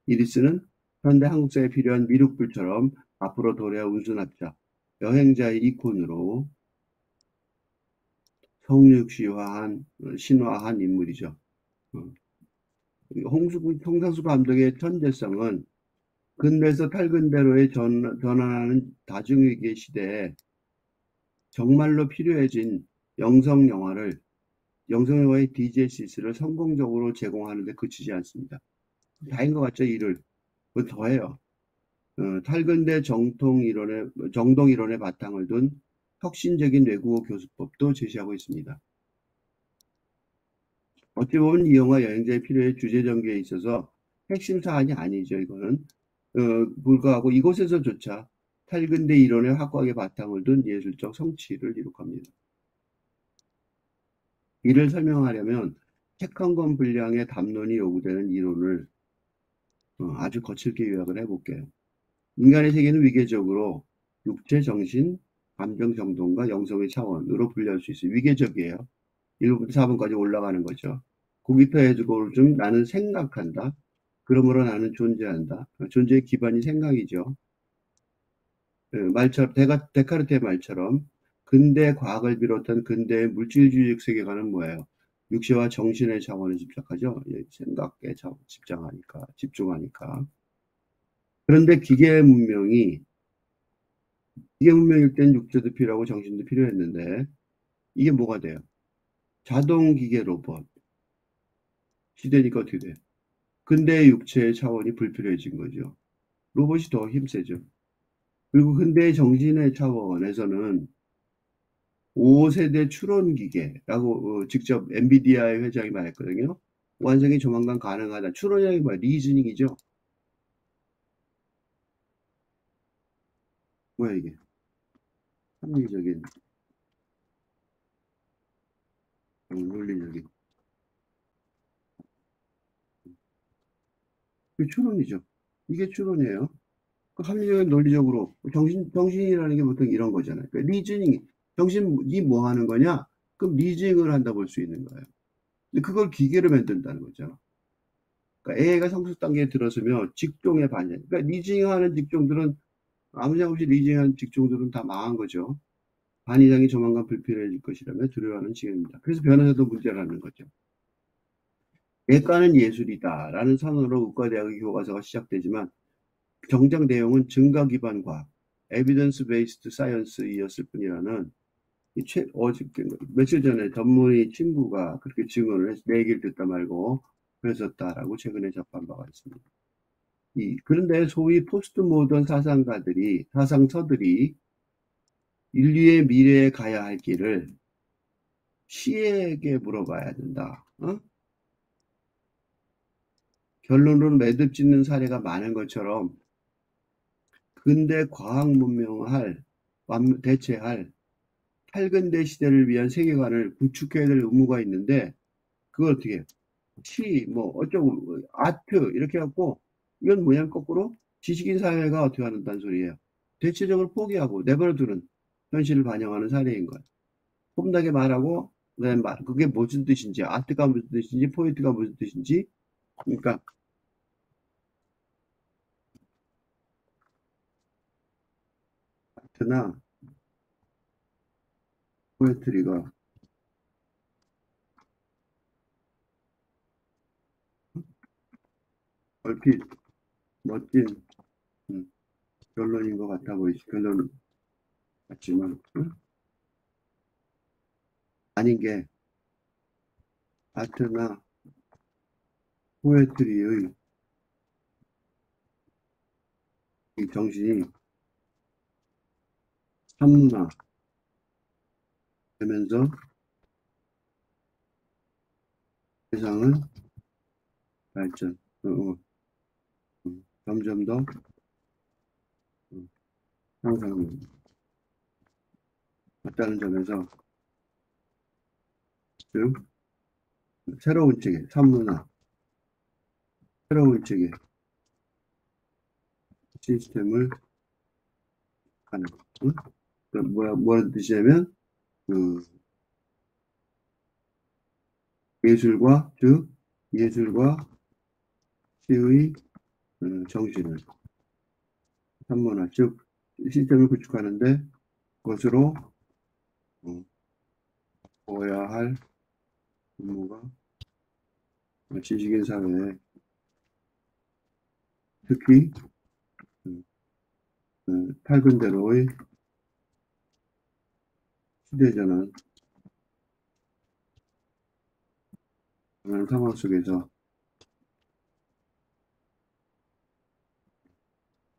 이리스는 현대 한국사에 필요한 미륵불처럼 앞으로 도래할 운수납자, 여행자의 이콘으로 신화한 인물이죠. 홍상수 감독의 천재성은 근대에서 탈근대로의 전환하는 다중위기의 시대에 정말로 필요해진 영성영화의 디제시스를 성공적으로 제공하는 데 그치지 않습니다. 다인 것 같죠, 일을. 그거 더해요. 탈근대 정동 이론의 바탕을 둔 혁신적인 외국어 교수법도 제시하고 있습니다. 어찌 보면 이 영화 여행자의 필요의 주제 전개에 있어서 핵심 사안이 아니죠, 이거는. 불구하고 이곳에서조차 탈근대 이론의 확고하게 바탕을 둔 예술적 성취를 이룩합니다. 이를 설명하려면 책 한 권 분량의 담론이 요구되는 이론을 아주 거칠게 요약을 해볼게요. 인간의 세계는 위계적으로 육체, 정신, 감정, 정동과 영성의 차원으로 분류할 수 있어요. 위계적이에요. 1부터 4번까지 올라가는 거죠. 거기서 해주고 좀 나는 생각한다. 그러므로 나는 존재한다. 존재의 기반이 생각이죠. 데카르트의 말처럼 근대 과학을 비롯한 근대의 물질주의적 세계관은 뭐예요? 육체와 정신의 차원에 집착하죠. 생각에 집중하니까. 그런데 기계 문명일 땐 육체도 필요하고 정신도 필요했는데 이게 뭐가 돼요? 자동 기계 로봇 시대니까 어떻게 돼요? 근대의 육체의 차원이 불필요해진 거죠. 로봇이 더 힘세죠. 그리고 근대의 정신의 차원에서는 5세대 추론 기계라고 직접 엔비디아의 회장이 말했거든요. 완성이 조만간 가능하다. 추론이라는 게 뭐야? 리즈닝이죠. 뭐야 이게? 합리적인, 논리적인. 그 추론이죠. 이게 추론이에요. 그 합리적인 논리적으로 정신이라는 게 보통 이런 거잖아요. 그러니까 리즈닝, 정신이 뭐 하는 거냐? 그럼 리즈닝을 한다 볼 수 있는 거예요. 근데 그걸 기계로 만든다는 거죠. 그러니까 AI가 성숙 단계에 들어서면 직종의 반영. 그러니까 리즈닝하는 직종들은 아무 생각 없이 리즈닝하는 직종들은 다 망한 거죠. 반이장이 조만간 불필요해질 것이라며 두려워하는 지경입니다. 그래서 변호사도 문제라는 거죠. 예가는 예술이다라는 선언으로 의과대학의 교과서가 시작되지만 정작 내용은 증거 기반 과학, 에비던스 베이스드 사이언스이었을 뿐이라는 며칠 전에 전문의 친구가 그렇게 증언을 해서 내 얘기를 듣다 말고 그랬었다라고 최근에 접한 바가 있습니다. 그런데 소위 포스트 모던 사상서들이 인류의 미래에 가야 할 길을 시에게 물어봐야 된다. 결론으로 매듭 짓는 사례가 많은 것처럼 근대 과학 문명을 대체할 탈근대 시대를 위한 세계관을 구축해야 될 의무가 있는데 그걸 어떻게 해요? 뭐 어쩌고 아트 이렇게 해갖고 이건 뭐냐면 거꾸로 지식인 사회가 어떻게 한다는 소리예요. 대체적으로 포기하고 내버려두는 현실을 반영하는 사례인 거예요. 폼나게 말하고 그다음에 그게 무슨 뜻인지, 아트가 무슨 뜻인지, 포인트가 무슨 뜻인지. 그러니까 아트나 포에트리가 얼핏 멋진 음, 결론인 것 같아 보이지. 결론 같지만 아닌 게, 아트나 포에트리의 이 정신이 산문화 되면서 세상은 발전, 점점 더 향상되는 같다는 점에서, 즉 새로운 책의 산문화, 새로운 책의 시스템을 하는, 뭐라는 뜻이냐면 그 예술과, 즉 예술과 시의 정신을 산문화, 즉 시스템을 구축하는데 그것으로 보아야 할 업무가 지식인 사회에, 특히 탈근대로의 시대전환 상황 속에서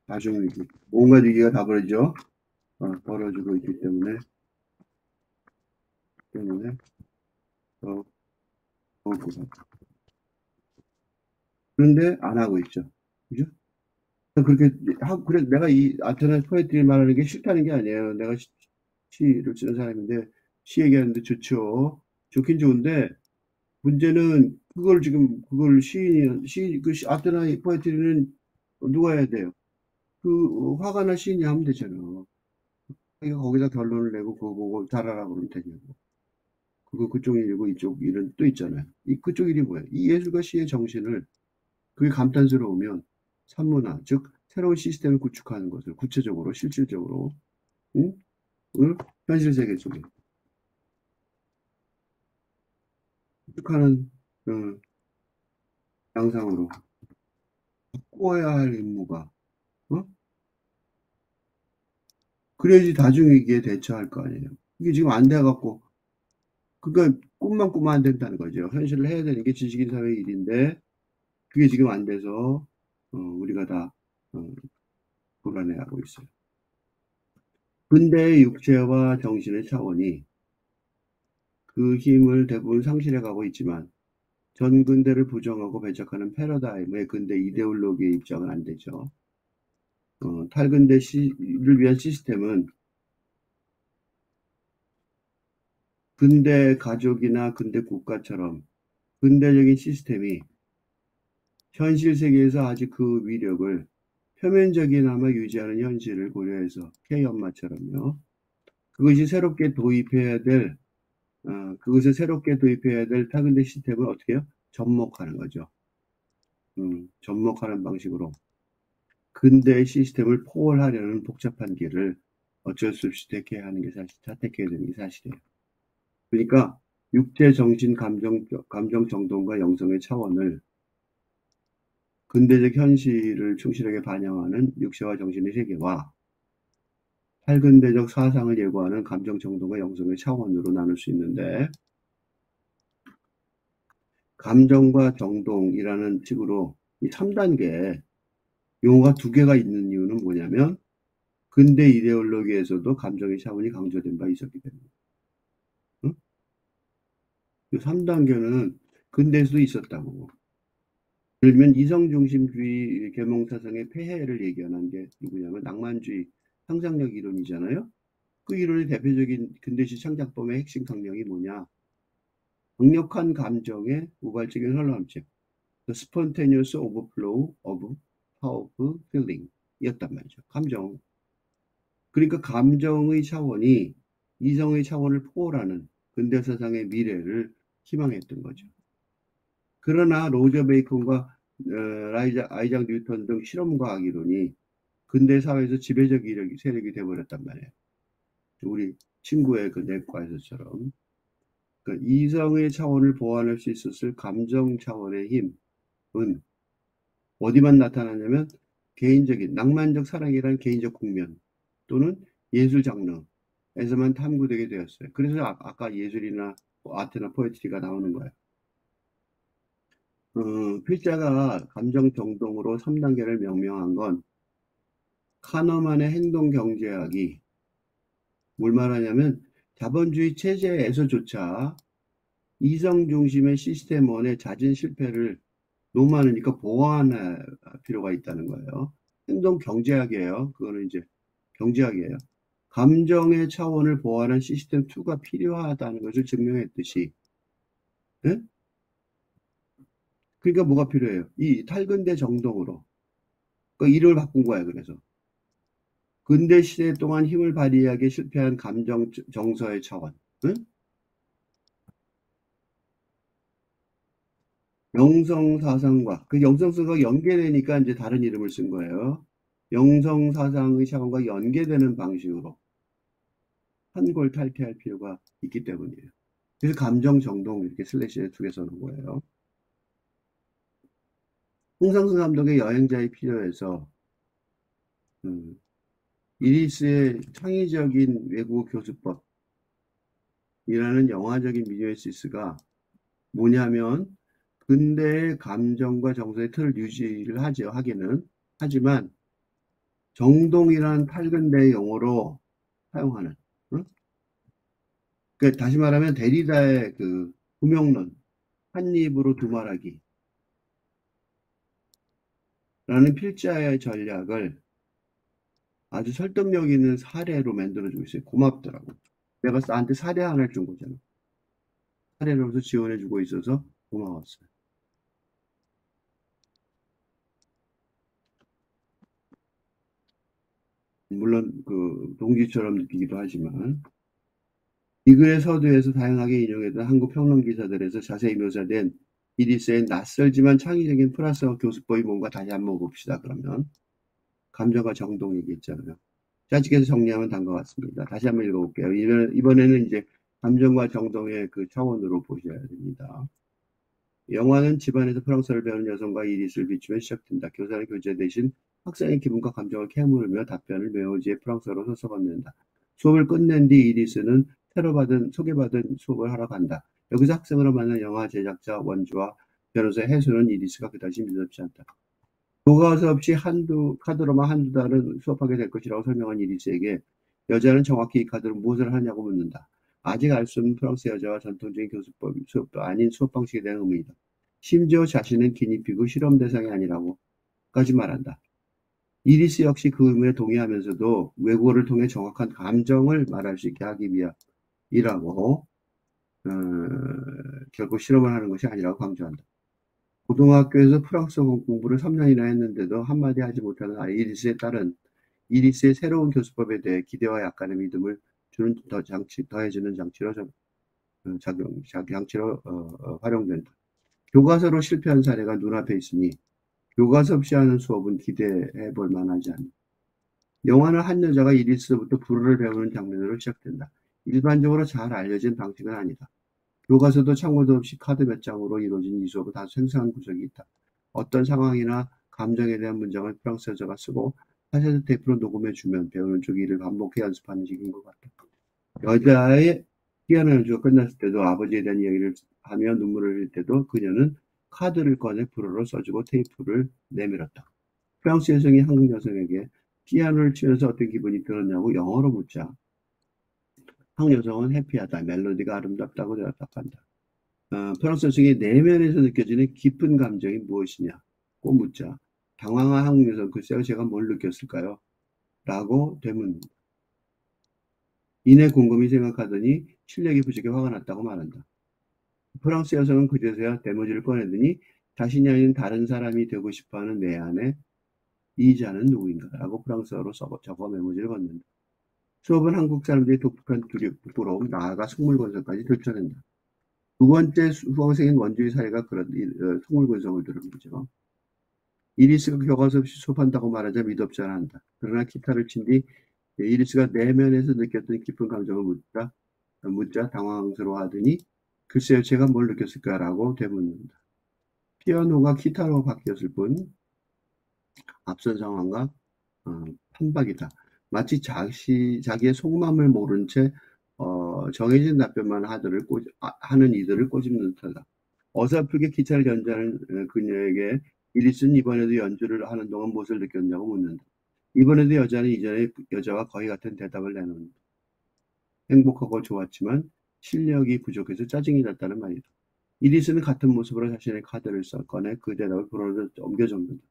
다중위기, 온갖 위기가 다 벌어지고 있기 때문에 더 그런데 안 하고 있죠. 그죠? 그렇게 그래, 내가 이 아테나 포에트리 말하는 게 싫다는 게 아니에요. 내가 시를 쓰는 사람인데 시 얘기하는데 좋죠. 좋긴 좋은데 문제는 그걸 지금 그걸 아테나 포에트리는 누가 해야 돼요? 그 화가나 시인이 하면 되잖아. 자기가 거기다 결론을 내고 그거 보고 잘하라 그러면 되냐고. 그거 그쪽 일이고 이쪽 일은 또 있잖아요. 그쪽 일이 뭐야? 이 예술과 시의 정신을, 그게 감탄스러우면 산문화, 즉 새로운 시스템을 구축하는 것을 구체적으로 실질적으로, 응? 현실 세계 속에 구축하는 양상으로 바꿔야 할 임무가, 어? 그래야지 다중위기에 대처할 거 아니에요. 이게 지금 안 돼갖고, 그러니까 꿈만 꾸면 안 된다는 거죠. 현실을 해야 되는 게 지식인 사회의 일인데 그게 지금 안 돼서 우리가 다 불안해하고 있어요. 근대의 육체와 정신의 차원이 그 힘을 대부분 상실해가고 있지만 전근대를 부정하고 배척하는 패러다임의 근대 이데올로기의 입장은 안 되죠. 탈근대를 위한 시스템은 근대 가족이나 근대 국가처럼 근대적인 시스템이 현실 세계에서 아직 그 위력을 표면적이나마 유지하는 현실을 고려해서 K엄마처럼요. 그것이 새롭게 도입해야 될 그것을 새롭게 도입해야 될 타근대 시스템을 어떻게 해요? 접목하는 거죠. 접목하는 방식으로 근대의 시스템을 포괄하려는 복잡한 길을 어쩔 수 없이 택해야 하는 게 택해야 되는 게 사실이에요. 그러니까 육체, 정신, 감정 정돈과 영성의 차원을 근대적 현실을 충실하게 반영하는 육체와 정신의 세계와 탈근대적 사상을 예고하는 감정 정돈과 영성의 차원으로 나눌 수 있는데, 감정과 정동이라는 식으로 이 3단계 용어가 2개가 있는 이유는 뭐냐면 근대 이데올로기에서도 감정의 차원이 강조된 바 있었기 때문에. 응? 이 3단계는 근대에서도 있었다고. 예를 들면 이성중심주의 계몽사상의 폐해를 얘기하는 게 누구냐면 낭만주의 상상력 이론이잖아요. 그 이론의 대표적인 근대시 창작범의 핵심 강령이 뭐냐? 강력한 감정의 우발적인 흘러넘침, The spontaneous overflow of powerful feeling 이었단 말이죠. 감정. 그러니까 감정의 차원이 이성의 차원을 포괄하는 근대 세상의 미래를 희망했던 거죠. 그러나 로저 베이컨과 아이작 뉴턴 등 실험과학 이론이 근대 사회에서 지배적 세력이 되어버렸단 말이에요. 우리 친구의 그 내과에서처럼. 그러니까 이성의 차원을 보완할 수 있었을 감정 차원의 힘은 어디만 나타나냐면 개인적인 낭만적 사랑이라는 개인적 국면 또는 예술 장르에서만 탐구되게 되었어요. 그래서 아까 예술이나 아트나 포에트리가 나오는 거예요. 필자가 감정 정동으로 3단계를 명명한 건 카너만의 행동 경제학이 뭘 말하냐면 자본주의 체제에서조차 이성 중심의 시스템원의 잦은 실패를 너무 많으니까 보완할 필요가 있다는 거예요. 행동 경제학이에요. 그거는 이제 경제학이에요. 감정의 차원을 보완한 시스템 2가 필요하다는 것을 증명했듯이, 예? 그러니까 뭐가 필요해요? 이 탈근대 정동으로. 그 이름을 바꾼 거야, 그래서. 근대 시대 동안 힘을 발휘하기 실패한 감정 정서의 차원. 응? 영성사상과, 그 영성사상과 연계되니까 이제 다른 이름을 쓴 거예요. 영성사상의 차원과 연계되는 방식으로 한골 탈피할 필요가 있기 때문이에요. 그래서 감정 정동 이렇게 슬래시에 두 개 써놓은 거예요. 홍상수 감독의 여행자의 필요에서 이리스의 창의적인 외국어 교수법이라는 영화적인 미메시스가 뭐냐면 근대의 감정과 정서의 틀을 유지를 하죠. 하기는 하지만 정동이라는 탈근대 용어로 사용하는. 응? 그러니까 다시 말하면 데리다의 그 구명론 한 입으로 두말하기라는 필자의 전략을 아주 설득력 있는 사례로 만들어주고 있어요. 고맙더라고. 내가 나한테 사례 하나를 준 거잖아. 사례로서 지원해주고 있어서 고마웠어요. 물론 그 동지처럼 느끼기도 하지만 이 글의 서두에서 다양하게 인용했던 한국 평론 기사들에서 자세히 묘사된 이리스의 낯설지만 창의적인 프랑스어 교수법이 뭔가 다시 한번 봅시다. 그러면 감정과 정동 얘기했잖아요. 짜집게서 정리하면 다음과 같습니다. 다시 한번 읽어볼게요. 이번에는 이제 감정과 정동의 그 차원으로 보셔야 됩니다. 영화는 집안에서 프랑스어를 배우는 여성과 이리스를 비추며 시작된다. 교사는 교재 대신 학생의 기분과 감정을 캐물으며 답변을 메모지에 프랑스어로 써서 건넨다. 수업을 끝낸 뒤 이리스는 소개받은 수업을 하러 간다. 여기서 학생으로 만난 영화 제작자 원주와 변호사 해수는 이리스가 그다지 믿음없지 않다. 교과서 없이 카드로만 한두 달은 수업하게 될 것이라고 설명한 이리스에게 여자는 정확히 이 카드로 무엇을 하냐고 묻는다. 아직 알 수 없는 프랑스 여자와 전통적인 수업도 아닌 수업 방식에 대한 의문이다. 심지어 자신은 기니피그 실험 대상이 아니라고까지 말한다. 이리스 역시 그 의문에 동의하면서도 외국어를 통해 정확한 감정을 말할 수 있게 하기 위함이라고 결국 실험을 하는 것이 아니라고 강조한다. 고등학교에서 프랑스어 공부를 3년이나 했는데도 한마디 하지 못하는 이리스의 딸은 이리스의 새로운 교수법에 대해 기대와 약간의 믿음을 주는 더해주는 장치로 활용된다. 교과서로 실패한 사례가 눈앞에 있으니 교과서 없이 하는 수업은 기대해 볼 만하지 않다. 영화는 한 여자가 이리스로부터 불어를 배우는 장면으로 시작된다. 일반적으로 잘 알려진 방식은 아니다. 교과서도 참고도 없이 카드 몇 장으로 이루어진 이 수업은 다소 생소한 구석이 있다. 어떤 상황이나 감정에 대한 문장을 프랑스 여자가 쓰고 카세트 테이프로 녹음해주면 배우는 쪽 이를 반복해 연습하는 식인 것 같다. 여자의 피아노 연주가 끝났을 때도 아버지에 대한 이야기를 하며 눈물을 흘릴 때도 그녀는 카드를 꺼내 불어로 써주고 테이프를 내밀었다. 프랑스 여성이 한국 여성에게 피아노를 치면서 어떤 기분이 들었냐고 영어로 묻자 한국 여성은 해피하다, 멜로디가 아름답다고 대답한다. 프랑스 여성의 내면에서 느껴지는 깊은 감정이 무엇이냐고 묻자 당황한 한국 여성 글쎄요 제가 뭘 느꼈을까요? 라고 되묻는다. 이내 곰곰이 생각하더니 실력이 부족해 화가 났다고 말한다. 프랑스 여성은 그제서야 메모지를 꺼내더니 자신이 아닌 다른 사람이 되고 싶어하는 내 안에 이 자는 누구인가? 라고 프랑스어로 적어 메모지를 건넨다. 수업은 한국 사람들이 독특한 부러움, 나아가 속물건성까지 들춰낸다. 두 번째 수강생인 원주의 사례가 그런 속물건성을 들은 거죠. 이리스가 교과서 없이 수업한다고 말하자 믿었지 않았다. 그러나 기타를 친 뒤 이리스가 내면에서 느꼈던 깊은 감정을 묻자 당황스러워하더니 글쎄요, 제가 뭘 느꼈을까라고 되묻는다. 피아노가 기타로 바뀌었을 뿐 앞선 상황과 판박이다. 마치 자기의 속마음을 모른 채 정해진 답변만 하는 이들을 꼬집는 듯하다. 어설프게 기차를 연주하는 그녀에게 이리스는 이번에도 연주를 하는 동안 무엇을 느꼈냐고 묻는다. 이번에도 여자는 이전의 여자와 거의 같은 대답을 내놓는다. 행복하고 좋았지만 실력이 부족해서 짜증이 났다는 말이다. 이리스는 같은 모습으로 자신의 카드를 꺼내 그 대답을 불어로 옮겨줬는다.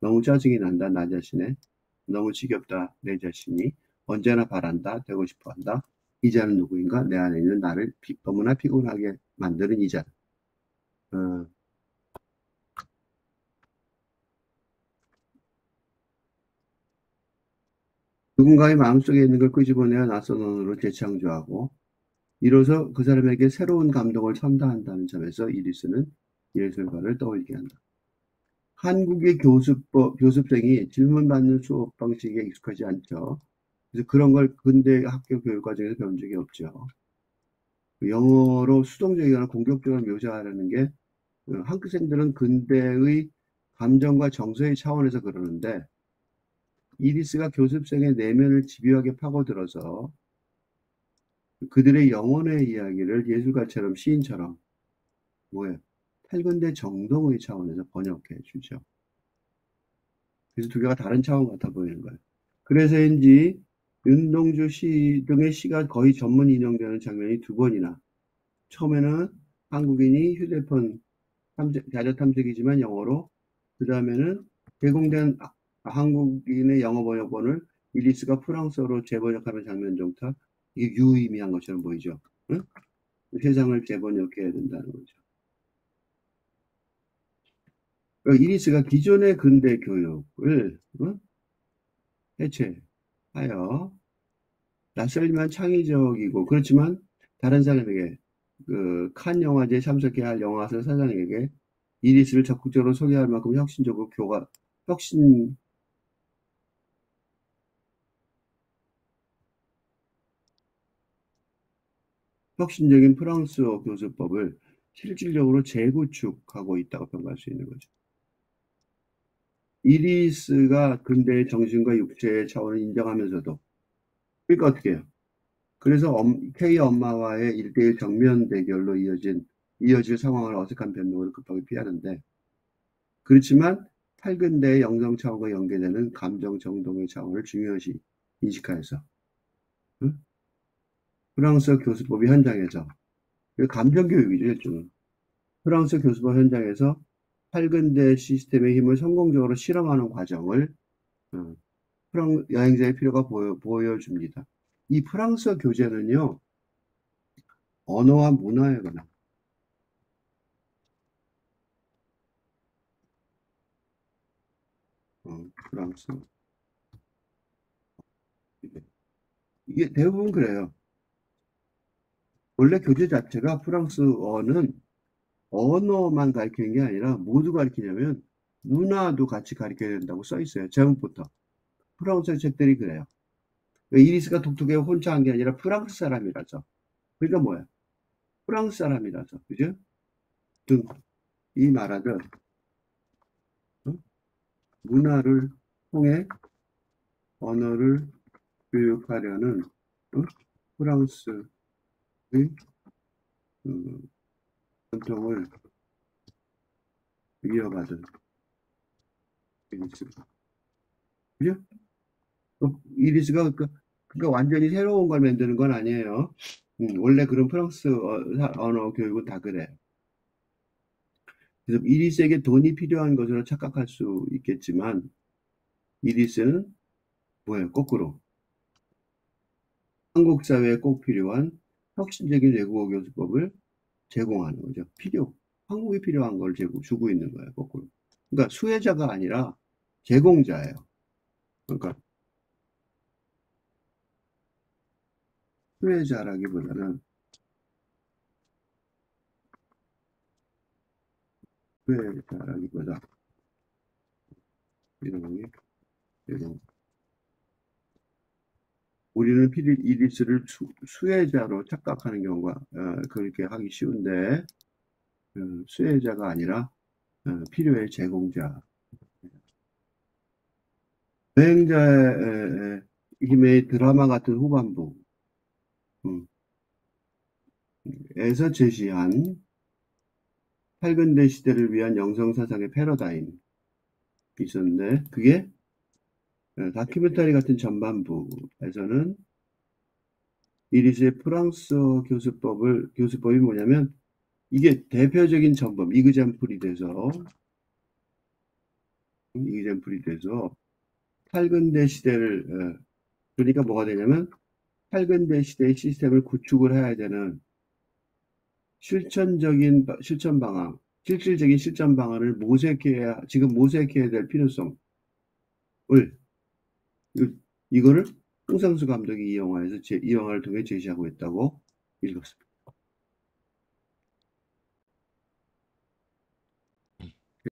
너무 짜증이 난다, 나 자신에. 너무 지겹다, 내 자신이. 언제나 바란다, 되고 싶어 한다. 이자는 누구인가? 내 안에 있는 나를 너무나 피곤하게 만드는 이자. 누군가의 마음속에 있는 걸 끄집어내어 낯선 언어로 재창조하고 이로써 그 사람에게 새로운 감동을 선사한다는 점에서 이리스는 예술가를 떠올리게 한다. 한국의 교습생이 질문받는 수업 방식에 익숙하지 않죠. 그래서 그런 걸 근대 학교 교육 과정에서 배운 적이 없죠. 영어로 수동적이거나 공격적으로 묘사하려는 게 학생들은 근대의 감정과 정서의 차원에서 그러는데 이리스가 교습생의 내면을 집요하게 파고들어서 그들의 영혼의 이야기를 예술가처럼 시인처럼 탈근대 정동의 차원에서 번역해 주죠. 그래서 두 개가 다른 차원 같아 보이는 거예요. 그래서인지 윤동주 시 등의 시가 거의 전문 인용되는 장면이 두 번이나 처음에는 한국인이 휴대폰 자료 탐색이지만 영어로 그 다음에는 제공된 한국인의 영어 번역본을 이리스가 프랑스어로 재번역하는 장면 정도 이게 유의미한 것처럼 보이죠. 응? 세상을 재번역해야 된다는 거죠. 그러니까 이리스가 기존의 근대 교육을 해체하여 낯설지만 창의적이고 그렇지만 다른 사람에게 칸 영화제에 참석해야 할 영화사 사장에게 이리스를 적극적으로 소개할 만큼 혁신적으로 혁신적인 프랑스어 교수법을 실질적으로 재구축하고 있다고 평가할 수 있는 거죠. 이리스가 근대의 정신과 육체의 차원을 인정하면서도 그러니까 어떻게 해요? 그래서 K 엄마와의 1대1 정면 대결로 이어질 상황을 어색한 변명으로 급하게 피하는데 그렇지만 탈근대의 영성 차원과 연계되는 감정 정동의 차원을 중요시 인식하여서 프랑스 교수법이 현장에서 감정 교육이죠, 일종은. 프랑스 교수법 현장에서 탈근대 시스템의 힘을 성공적으로 실험하는 과정을 여행자의 필요가 보여줍니다. 이 프랑스어 교재는요, 언어와 문화에 관한 프랑스 이게 대부분 그래요. 원래 교재 자체가 프랑스어는 언어만 가르치는 게 아니라 모두 가르치려면 문화도 같이 가르쳐야 된다고 써 있어요. 제목부터. 프랑스어 책들이 그래요. 이리스가 독특하게 혼자 한 게 아니라 프랑스 사람이라서. 그러니까 뭐야? 프랑스 사람이라서. 그죠? 이 말하듯 문화를 통해 언어를 교육하려는 프랑스의 전통을 이어받은 이리스. 그죠? 이리스가 그러니까 완전히 새로운 걸 만드는 건 아니에요. 원래 그런 프랑스 언어 교육은 다 그래요. 그래서 이리스에게 돈이 필요한 것으로 착각할 수 있겠지만 이리스는 뭐예요? 거꾸로 한국 사회에 꼭 필요한 혁신적인 외국어 교수법을 제공하는 거죠. 한국에 필요한 걸 주고 있는 거예요. 거꾸로. 그러니까 수혜자가 아니라 제공자예요. 그러니까 수혜자라기보다는 이런 우리는 이리스를 수혜자로 착각하는 경우가 그렇게 하기 쉬운데 수혜자가 아니라 필요의 제공자. 여행자의 힘의 드라마 같은 후반부 에서 제시한 팔근대 시대를 위한 영성사상의 패러다임이 있었는데 그게 다큐멘터리 같은 전반부에서는 이리스의 프랑스어 교수법이 뭐냐면 이게 대표적인 전범, 이그잼플이 돼서 팔근대 시대를 그러니까 뭐가 되냐면 팔근대 시대의 시스템을 구축을 해야 되는 실질적인 실천 방안을 지금 모색해야 될 필요성을 이거를 홍상수 감독이 이 영화를 통해 제시하고 있다고 읽었습니다.